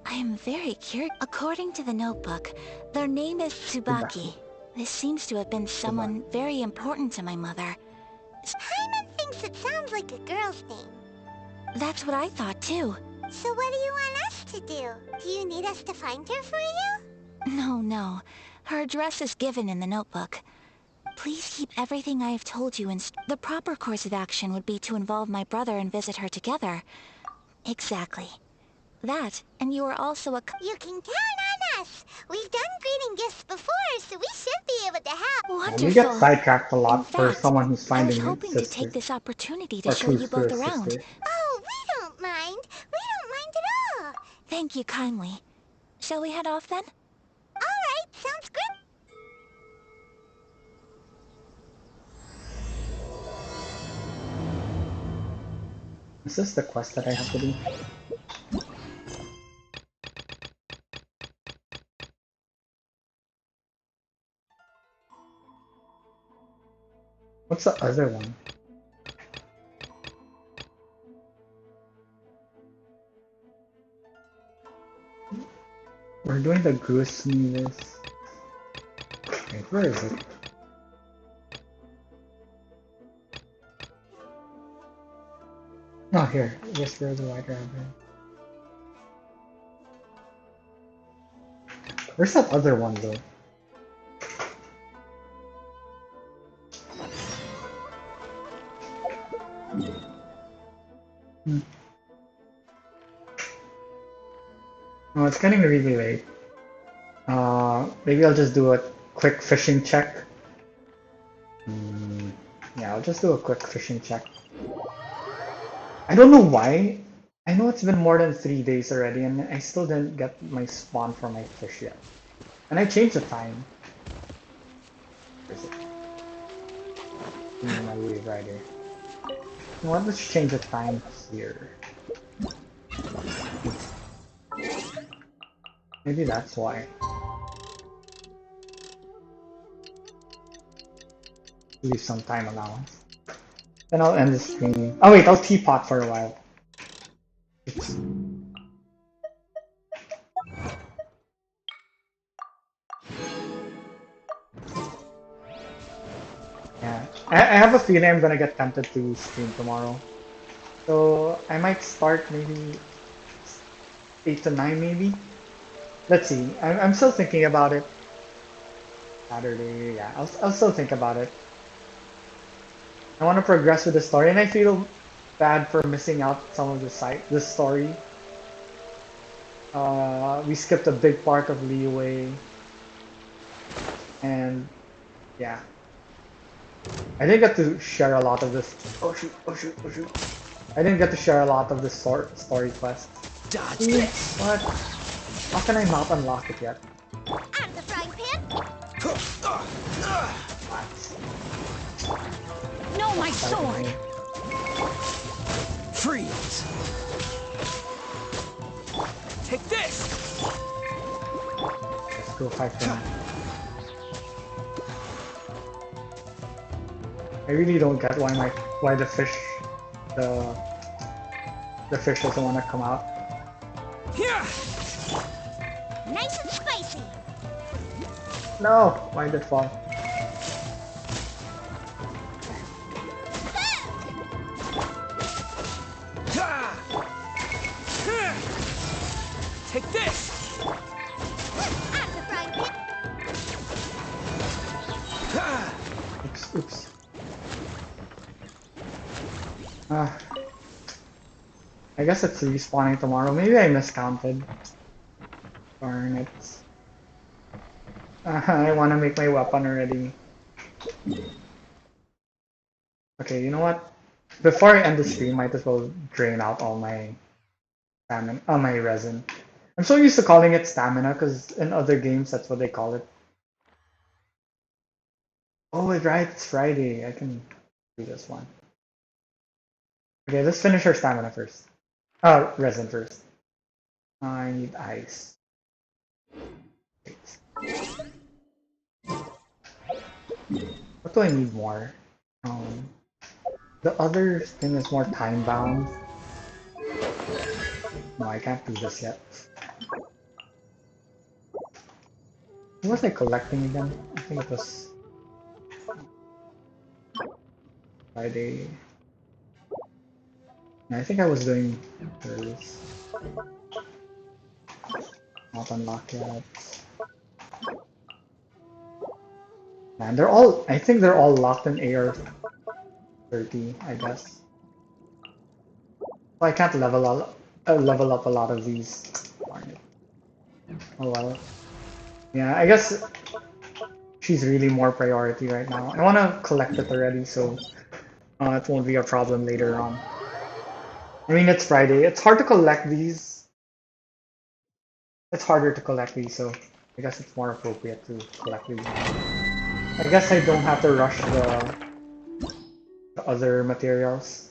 I am very curious. According to the notebook, their name is Tsubaki. This seems to have been someone very important to my mother. Paimon thinks it sounds like a girl's name. That's what I thought too. So what do you want us to do? Do you need us to find her for you? No. Her address is given in the notebook. Please keep everything I have told you in... The proper course of action would be to involve my brother and visit her together. Exactly. That, and you are also a... You can count on us! We've done greeting gifts before, so we should be able to help. Wonderful. We get sidetracked a lot In for fact, someone who's I was finding hoping his to sister. take this opportunity to Or show you close both to his around. sister. Oh, we don't mind. We don't mind at all. Thank you kindly. Shall we head off then? Alright, sounds good. Is this the quest that I have to do? What's the other one? We're doing the goose meals. Wait, where is it? Oh, here. Yes, where's the white rabbit? Where's that other one, though? Oh, it's getting really late. Maybe I'll just do a quick fishing check. Yeah, I'll just do a quick fishing check. I don't know why. I know it's been more than 3 days already and I still didn't get my spawn for my fish yet. And I changed the time. Where is it? My wave rider. You know what? Let's change the time here. Maybe that's why. Leave some time allowance. Then I'll end the stream. Oh wait, I'll teapot for a while. Oops. Yeah, I have a feeling I'm gonna get tempted to stream tomorrow. So I might start maybe 8 to 9 maybe. Let's see. I'm still thinking about it. Saturday, yeah, I'll still think about it. I want to progress with the story, and I feel bad for missing out some of the story. We skipped a big part of Leeway, and yeah. I didn't get to share a lot of this. Oh shoot! Oh shoot! Oh shoot! I didn't get to share a lot of this story quest. Dodge See? this. What? How can I not unlock it yet? Out of the frying pan. No, my sword! Freeze. Take this. Let's go fight them. I really don't get why the fish doesn't want to come out. Here. Nice and spicy. No! Why did it fall? Take this. Out of the frying pan. Oops, oops. I guess it's respawning tomorrow. Maybe I miscounted. Darn it. I want to make my weapon already. Okay, you know what? Before I end the stream, might as well drain out all my stamina, my resin. I'm so used to calling it stamina because in other games that's what they call it. Oh, right, it's Friday. I can do this one. Okay, let's finish our stamina first. Resin first. I need ice. What do I need more? The other thing is more time bound. No, I can't do this yet. What was I collecting again? I think it was Friday. I think I was doing this. Not unlocked yet. Man, I think they're all locked in AR 30, I guess. So I can't level up a lot of these. Darn it. Oh well. Yeah, I guess she's really more priority right now. I want to collect it already, so it won't be a problem later on. I mean, it's Friday. It's hard to collect these. It's harder to collect these, so I guess it's more appropriate to collect these now. I guess I don't have to rush the other materials.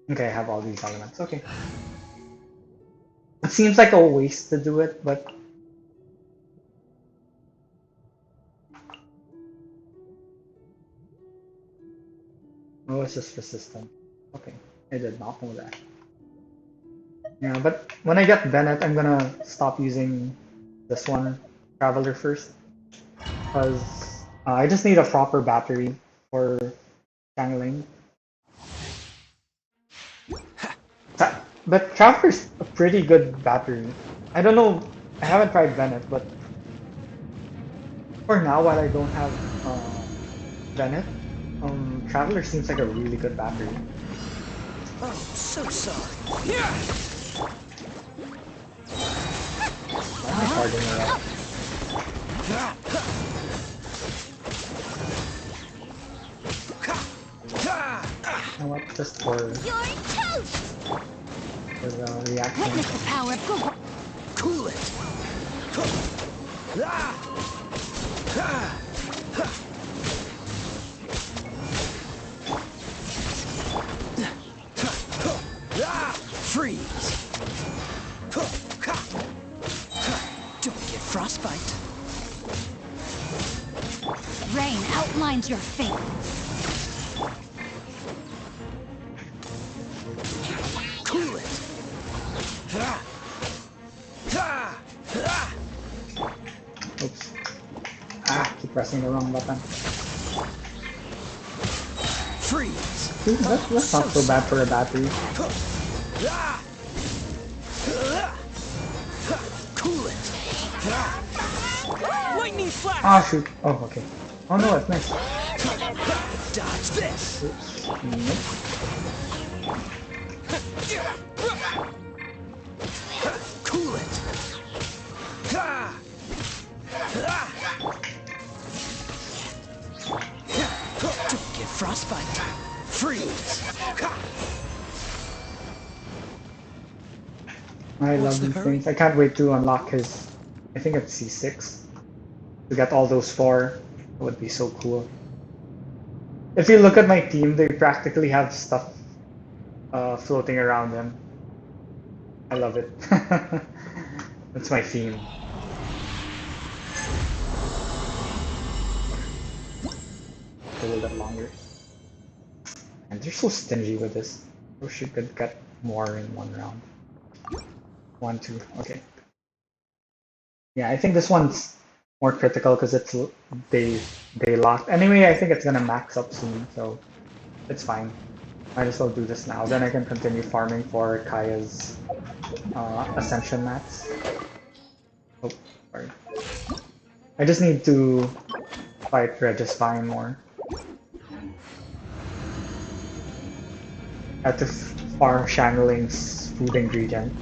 Okay, I have all these elements. Okay. It seems like a waste to do it, but oh, it's just resistant. Okay, I did not know that. Yeah, but when I get Bennett, I'm gonna stop using this one, Traveler, first, because I just need a proper battery for channeling. But Traveler's a pretty good battery. I don't know, I haven't tried Bennett, but for now, while I don't have Bennett, Traveler seems like a really good battery. Oh, so sorry. Here. Why am I charging her up? You know what? Just for the reaction. Witness the power of Google. Cool it. Freeze. Don't get frostbite. Rain outlines your fate. Cool it. Oops. Ah, keep pressing the wrong button. Freeze. See, that's not so bad for a battery. Cool it. Lightning flash. Ah, shoot. Oh, okay. Oh no, it's nice. Dodge this. Oops. Nope. Cool it. Freeze! I What's love the these hurry? things. I can't wait to unlock his. I think it's C6. To get all those 4. It would be so cool. If you look at my team, they practically have stuff floating around them. I love it. That's my theme. A little bit longer. And they're so stingy with this. Wish you could get more in one round. 1, 2, okay. Yeah, I think this one's more critical because it's day locked. Anyway, I think it's gonna max up soon, so it's fine. Might as well do this now. Then I can continue farming for Kaya's Ascension mats. Oh, sorry. I just need to fight Registine more. I have to farm Shangling's food ingredient.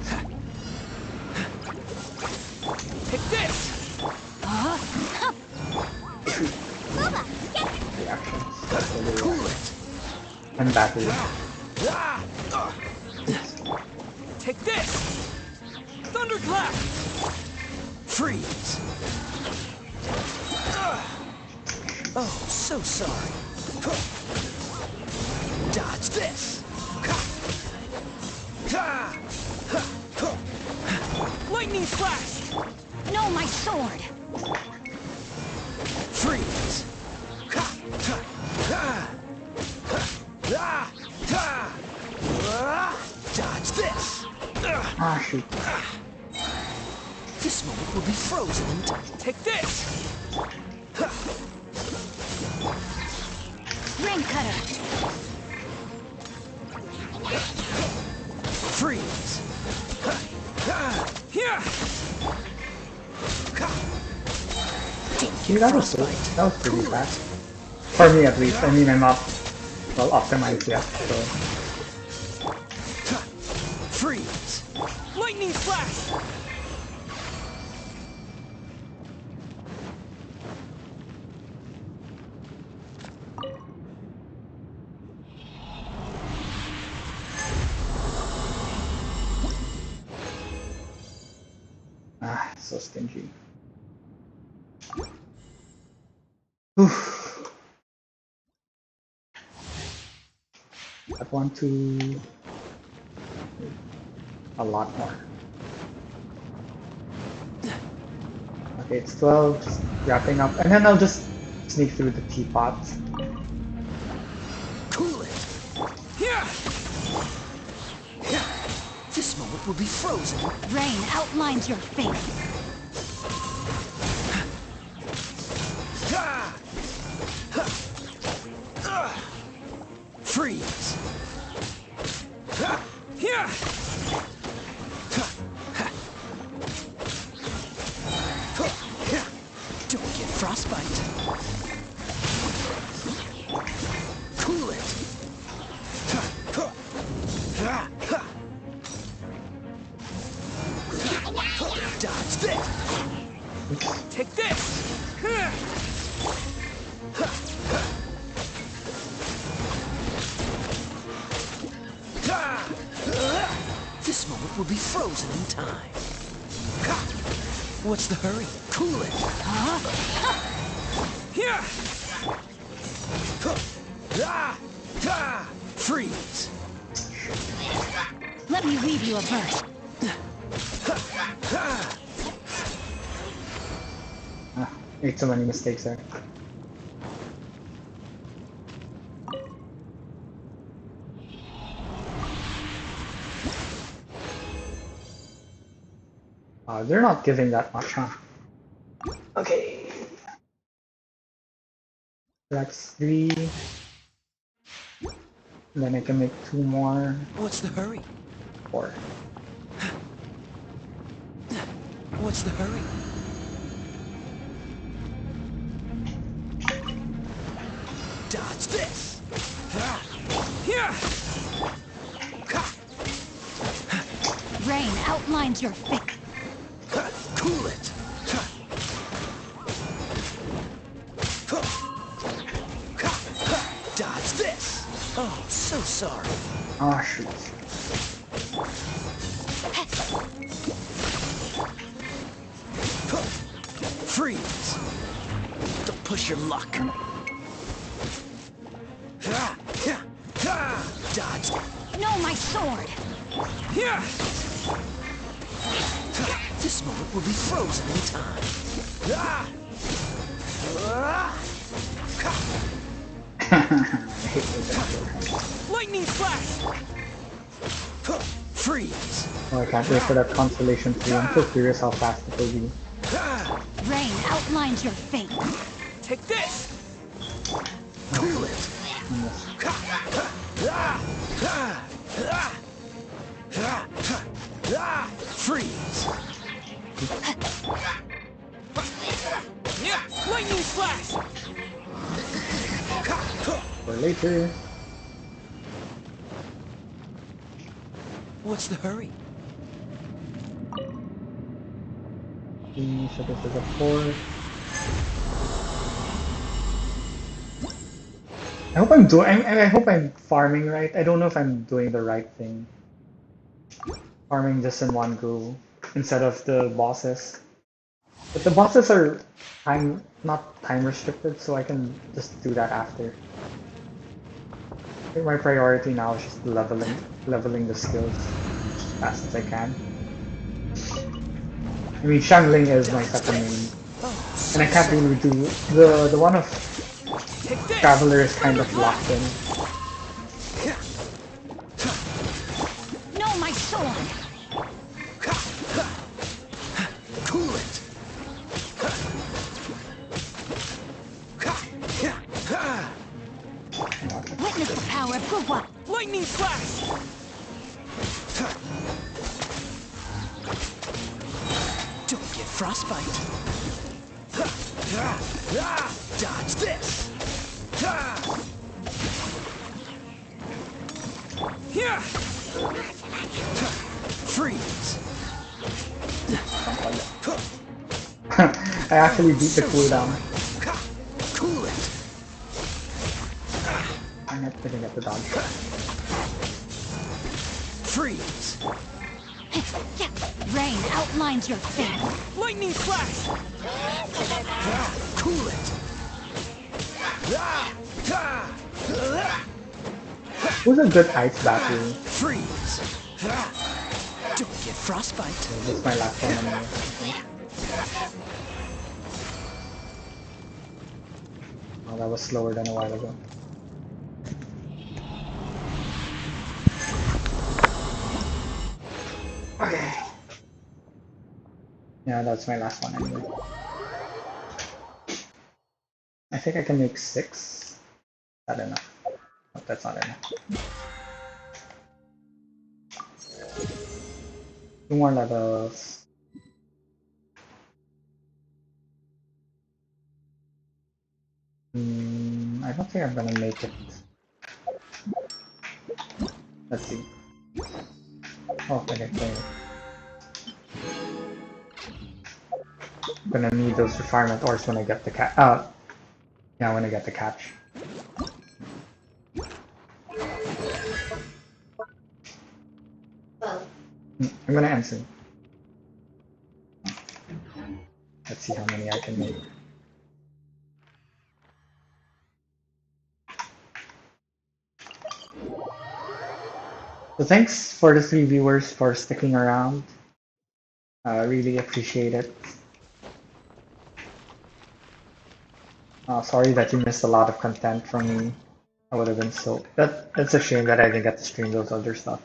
Take this! Reactions. That's the way. And battery. Take this! Thunderclap! Freeze! Oh, so sorry. Dodge this! Lightning flash! No, my sword! Freeze! Dodge this! Ah, shoot. This moment will be frozen in time. Take this! Rain cutter! Freeze! Here! See, that was pretty fast. For me at least. I mean, I'm not well optimized yet, so. Freeze! Lightning flash! Ah, so stingy. Oof. I want to a lot more. Okay, it's 12, just wrapping up, and then I'll just sneak through the teapot. Cool it! Here! This moment will be frozen. Rain outlines your face. Freeze! Here! Don't get frostbite. Cool it! Dodge this! Take this! This moment will be frozen in time. What's the hurry? Cool it! Here! Freeze! Let me weave you a verse. Made so many mistakes there. They're not giving that much, huh? Okay. That's 3. Then I can make 2 more. What's the hurry? 4. What's the hurry? Dodge this! Here! Rain outlines your face. Cool it! Dodge this! Oh, sorry. Ah, shoot. Freeze! Don't push your luck. Dodge. No, my sword! This moment will be frozen in time. Lightning flash! Freeze! Oh, I can't wait for that constellation 3. I'm so curious how fast it will be. Rain outlines your fate. Take this! Cool it! Freeze! Lightning flash! For later. What's the hurry? So this is a 4. I hope I'm doing. I hope I'm farming right. I don't know if I'm doing the right thing. Farming just in one go instead of the bosses. But the bosses are not time restricted, so I can just do that after. I think my priority now is just leveling the skills as fast as I can. I mean, Shangling is my second main, and I can't really do the one of Traveler is kind of locked in. No, my sword! Cool it! Witness the power of Gugwa! Lightning flash! Don't get frostbite. Dodge this. Freeze. I actually beat the cooldown. Cool it. I'm not picking up the dodge. Freeze. Rain outlines your fate. Lightning flash! Cool it. Who's a good ice battery? Freeze. Don't get frostbite. This is my last one anyway, I think. Oh, that was slower than a while ago. Okay. Yeah, that's my last one anyway. I think I can make 6. Not enough. Oh, that's not enough. 2 more levels. I don't think I'm gonna make it. Let's see. Oh, okay. I'm gonna need those refinement ores when I get the yeah, when I get the catch. I'm gonna end soon. Let's see how many I can make. So thanks for the 3 viewers for sticking around. I really appreciate it. Sorry that you missed a lot of content from me. I would have been so... That's a shame that I didn't get to stream those other stuff.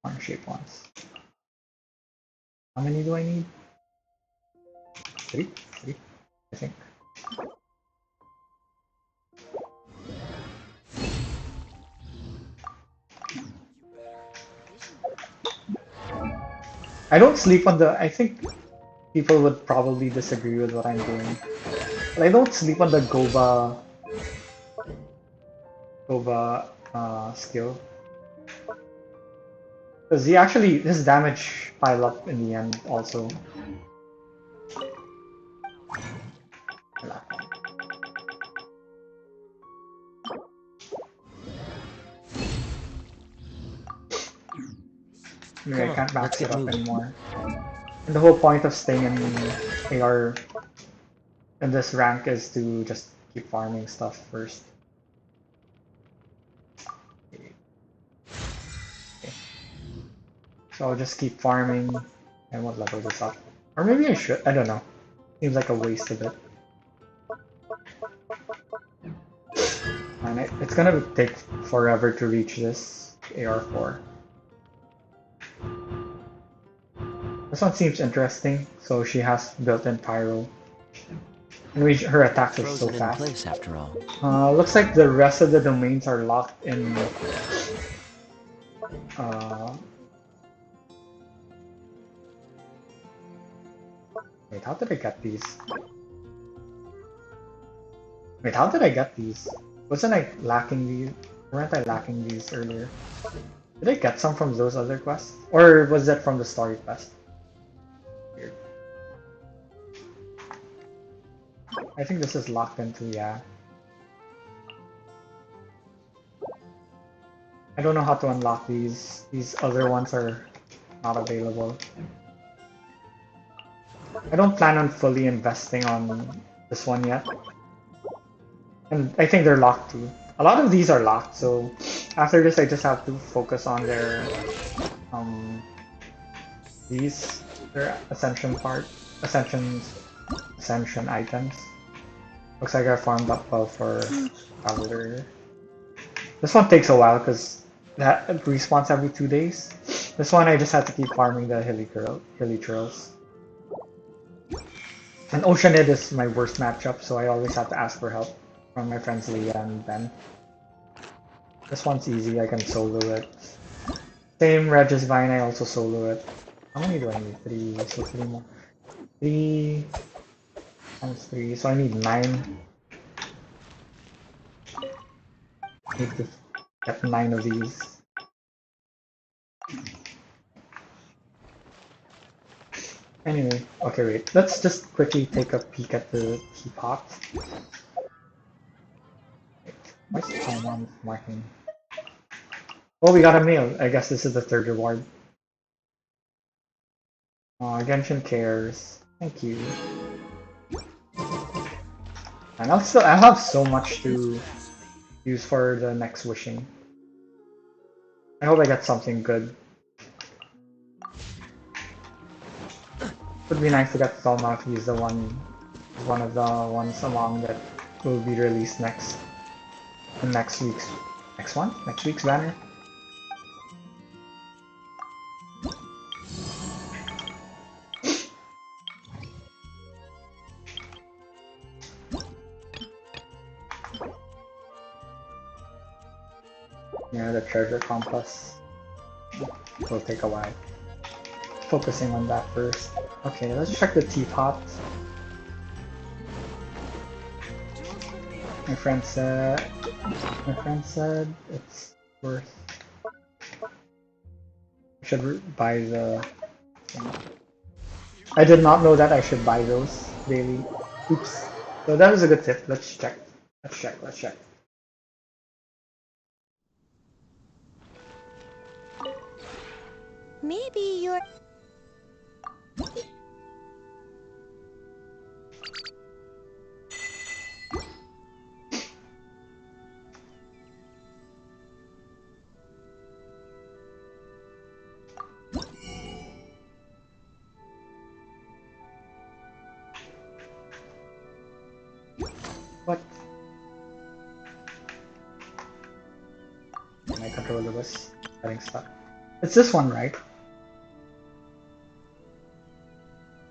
One shape ones. How many do I need? 3? 3, I think. I don't sleep on the... I think people would probably disagree with what I'm doing. But I don't sleep on the Goba skill. Because his damage pile up in the end also. Maybe I Come on, can't let's max get it up moving. anymore. And the whole point of staying in AR in this rank is to just keep farming stuff first. Okay. So I'll just keep farming and we'll level this up. Or maybe I should, I don't know. Seems like a waste of it. And it's gonna take forever to reach this AR4. This one seems interesting, so she has built-in pyro. And her attacks are so Frozen in fast. place after all. Looks like the rest of the domains are locked in. Wait, how did I get these? Wait, how did I get these? Wasn't I lacking these? Weren't I lacking these earlier? Did I get some from those other quests? Or was that from the story quest? Weird. I think this is locked into, yeah. I don't know how to unlock these. These other ones are not available. I don't plan on fully investing on this one yet. And I think they're locked too. A lot of these are locked, so after this I just have to focus on their their ascension items. Looks like I farmed up well for Traveler. This one takes a while because that respawns every 2 days. This one I just had to keep farming the hilly trails. And Oceanid is my worst matchup, so I always have to ask for help from my friends Leah and Ben. This one's easy, I can solo it. Same Regis Vine, I also solo it. How many do I need? 3, so 3 more. 3 times 3, so I need 9. Need to get 9 of these. Anyway, okay wait, let's just quickly take a peek at the teapot. Why is Taiwan marking? Oh, we got a mail. I guess this is the third reward. Genshin cares. Thank you. And I'll have so much to use for the next wishing. I hope I get something good. Would be nice to get Thelma if he's the one of the ones among that will be released next in next week's banner. Yeah, the treasure compass will take a while. Focusing on that first. Okay, let's check the teapot. My friend said it's worth. I should buy the thing. I did not know that I should buy those daily. Oops. So that was a good tip. Let's check. Let's check. Maybe you're... What? My controller was getting stuck. It's this one, right?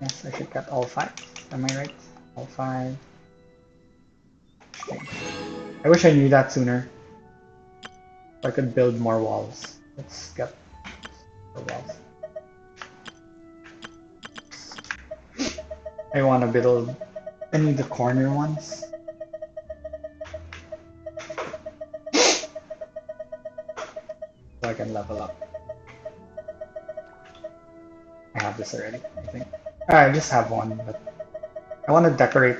Yes, I should get all 5. Am I right? All 5. Okay. I wish I knew that sooner. So I could build more walls. Let's get the walls. I want to build any of the corner ones. So I can level up. I have this already, I think. I just have one, but I want to decorate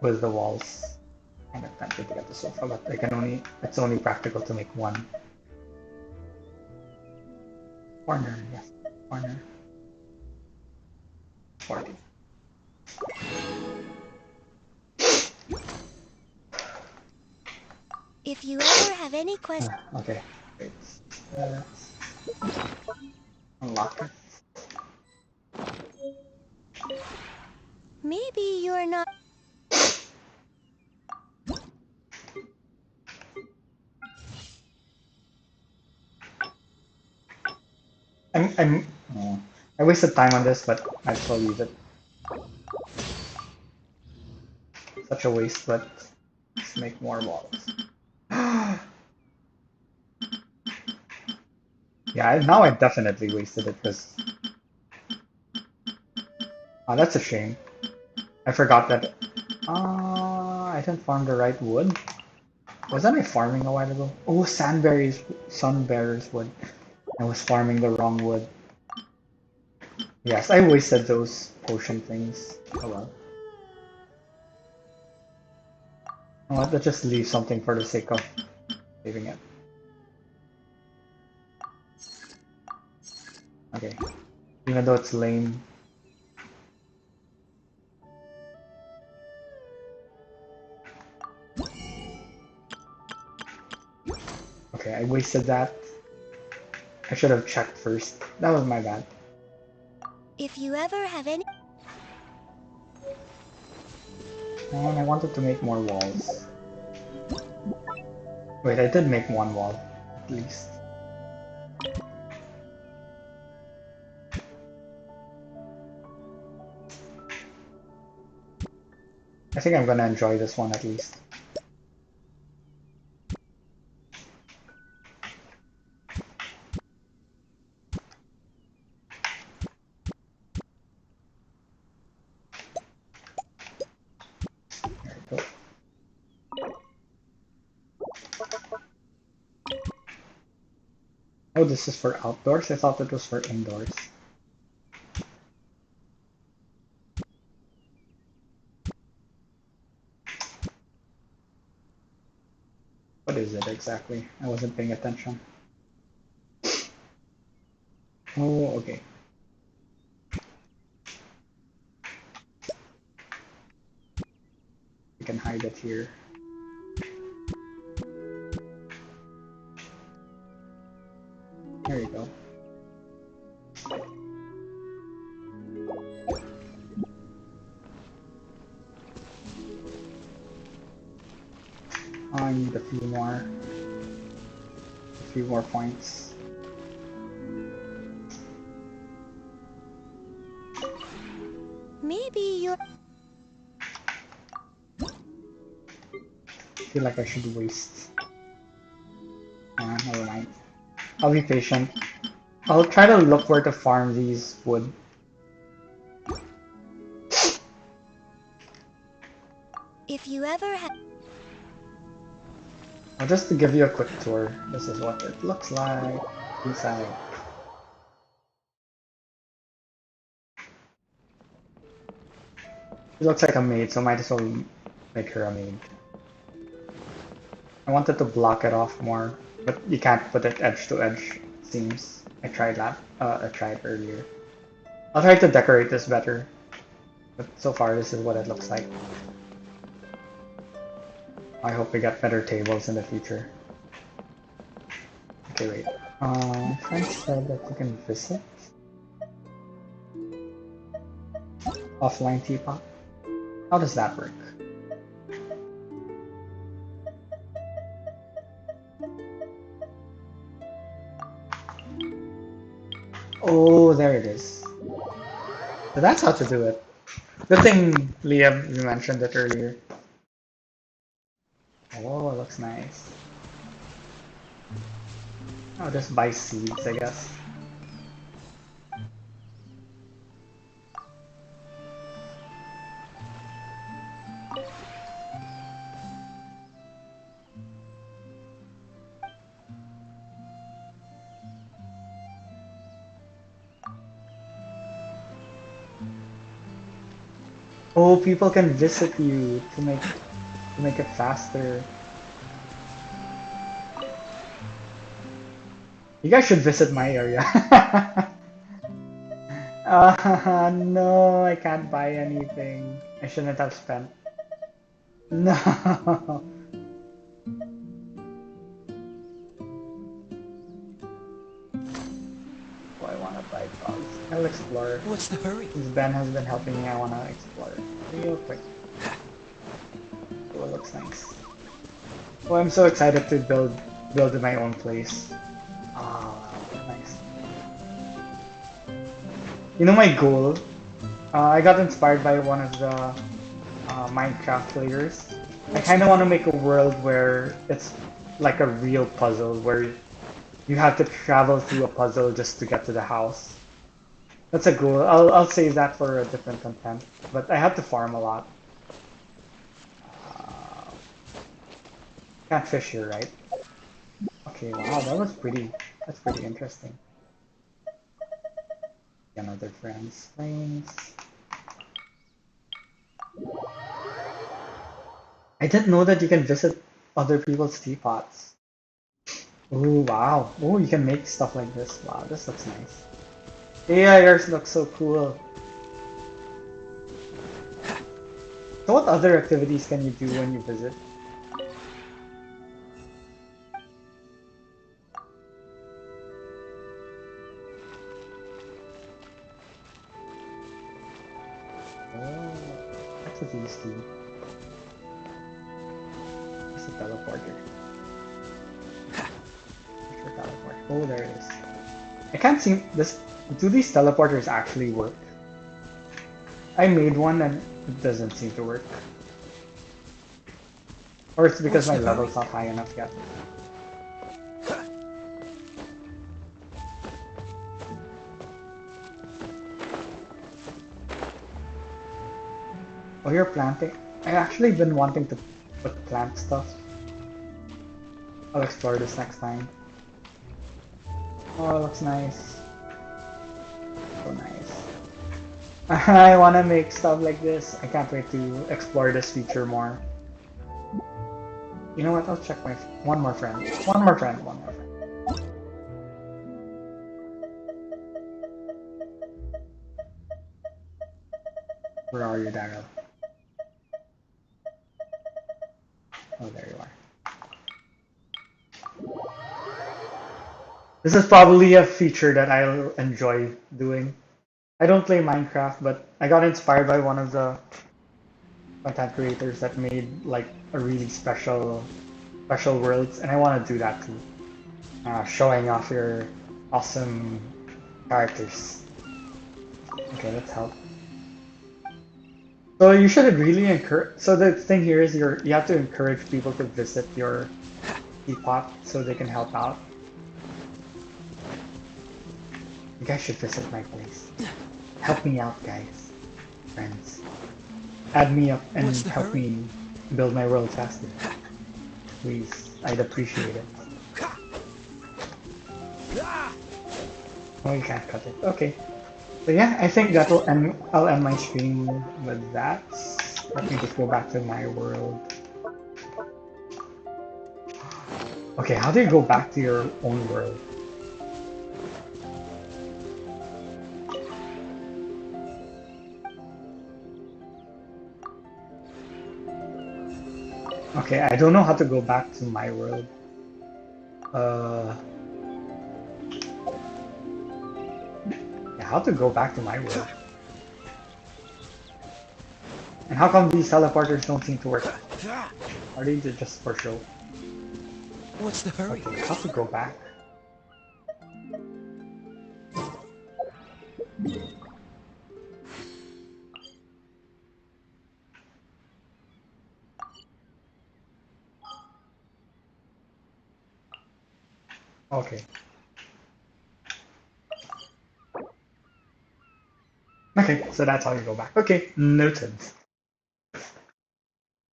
with the walls. I'm tempted to get the sofa, but it's only practical to make one corner, yes. corner. 40. If you ever have any questions... Okay, wait. Unlock it. Maybe you're not... I wasted time on this, but I still use it. Such a waste, but let's make more walls. Yeah, now I definitely wasted it because... Oh, that's a shame. I forgot that... I didn't farm the right wood. Wasn't I farming a while ago? Oh, sunbearer's wood. I was farming the wrong wood. Yes, I wasted those potion things. Oh well. I want to just leave something for the sake of leaving it. Okay. Even though it's lame. Okay, I wasted that. I should have checked first. That was my bad. If you ever have any... And I wanted to make more walls. Wait, I did make one wall, at least. I think I'm gonna enjoy this one at least. There we go. Oh, this is for outdoors? I thought it was for indoors. What is it exactly? I wasn't paying attention. Oh, okay. We can hide it here. There you go. I need a few more points. Maybe you're... I feel like I should waste. Never mind. I'll be patient. I'll try to look where to farm these wood. If you ever have... Just to give you a quick tour, this is what it looks like inside. She looks like a maid, so might as well make her a maid. I wanted to block it off more, but you can't put it edge to edge, it seems. I tried earlier. I'll try to decorate this better, but so far this is what it looks like. I hope we get better tables in the future. Okay, wait. Friend said that you can visit offline Teapot. How does that work? Oh, there it is. So that's how to do it. Good thing, Liam, you mentioned it earlier. Oh, it looks nice. I'll just buy seeds, I guess. Oh, people can visit you to make it faster. You guys should visit my area. No, I can't buy anything. I shouldn't have spent. No. Oh, I wanna buy dogs. I'll explore. What's the hurry? Since Ben has been helping me, I wanna explore real quick. Oh, it looks nice. Oh, I'm so excited to build my own place. Ah, wow, nice. You know my goal? I got inspired by one of the Minecraft players. I kind of want to make a world where it's like a real puzzle, where you have to travel through a puzzle just to get to the house. That's a goal. I'll save that for a different content. But I have to farm a lot. Can't fish here, right? Okay, wow, that was pretty. That's pretty interesting. Another friends, flames. I didn't know that you can visit other people's teapots. Oh wow. Oh, you can make stuff like this. Wow, this looks nice. Yeah, yours looks so cool. So what other activities can you do when you visit? Oh, activities do. It's a teleporter. Teleport. Oh, there it is. I can't seem this. Do these teleporters actually work? I made one and it doesn't seem to work. Or it's because my level's not high enough yet. Oh, you're planting. I've actually been wanting to plant stuff. I'll explore this next time. Oh, it looks nice. So nice. I want to make stuff like this. I can't wait to explore this feature more. You know what? I'll check my one more friend. One more friend. One more friend. Where are you, Daryl? Oh, there you are. This is probably a feature that I'll enjoy doing. I don't play Minecraft, but I got inspired by one of the content creators that made like a really special worlds, and I want to do that too. Showing off your awesome characters. Okay, let's help. So you should really encourage. So the thing here is you have to encourage people to visit your teapot so they can help out. You guys should visit my place. Help me out, guys, friends. Add me up and help me build my world faster. Please, I'd appreciate it. Oh, you can't cut it. Okay. So yeah, I think that'll end. I'll end my stream with that. Let me just go back to my world. Okay, how do you go back to your own world? Okay, I don't know how to go back to my world. Yeah, how to go back to my world? And how come these teleporters don't seem to work? Are they just for show? What's the hurry? Okay, how to go back? Okay. Okay, so that's how you go back. Okay, noted.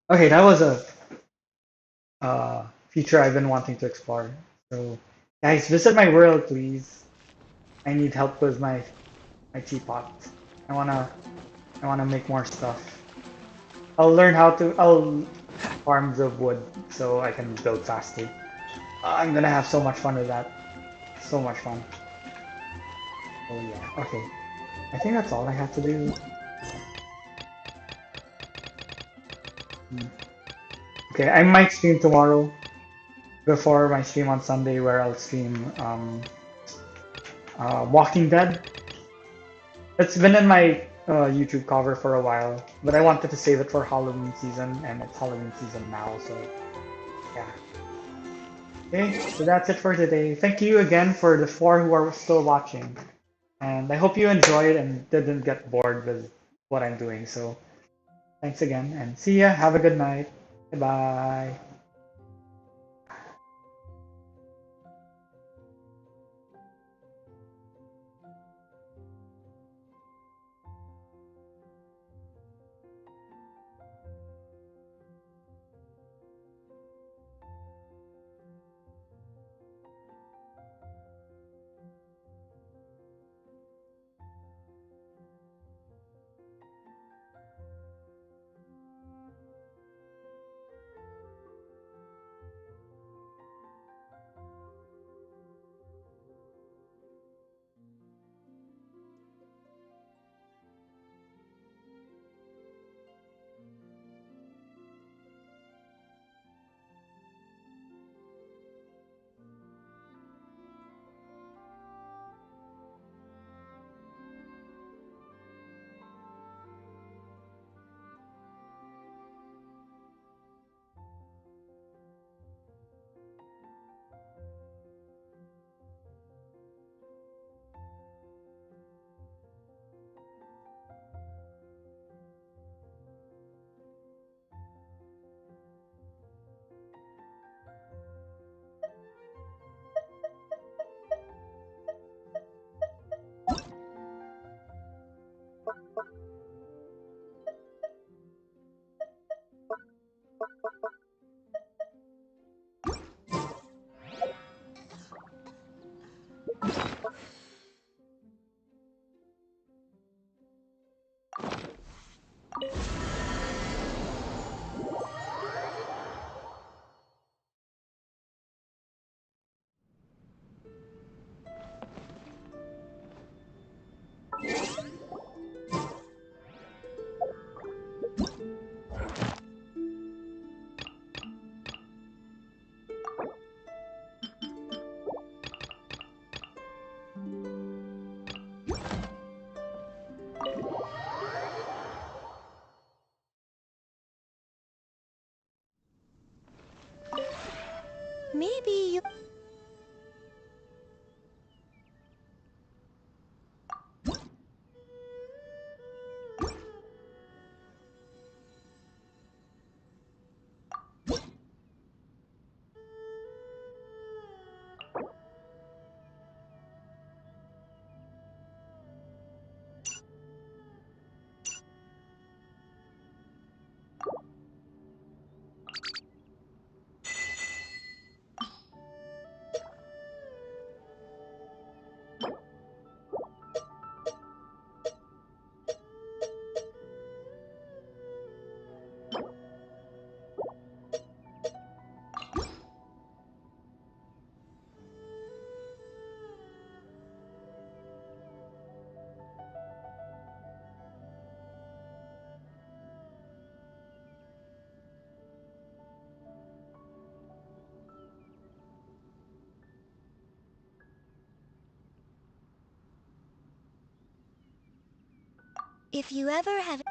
Okay, that was a feature I've been wanting to explore. So, guys, visit my world, please. I need help with my teapot. I wanna make more stuff. I'll learn how to. I'll farm the wood so I can build faster. I'm gonna have so much fun with that. So much fun. Oh yeah. Okay. I think that's all I have to do. Okay, I might stream tomorrow before my stream on Sunday where I'll stream Walking Dead. It's been in my YouTube cover for a while, but I wanted to save it for Halloween season, and it's Halloween season now, so yeah. Okay, so that's it for today. Thank you again for the 4 who are still watching. And I hope you enjoyed and didn't get bored with what I'm doing. So thanks again and see ya. Have a good night. Bye. Maybe you... If you ever have...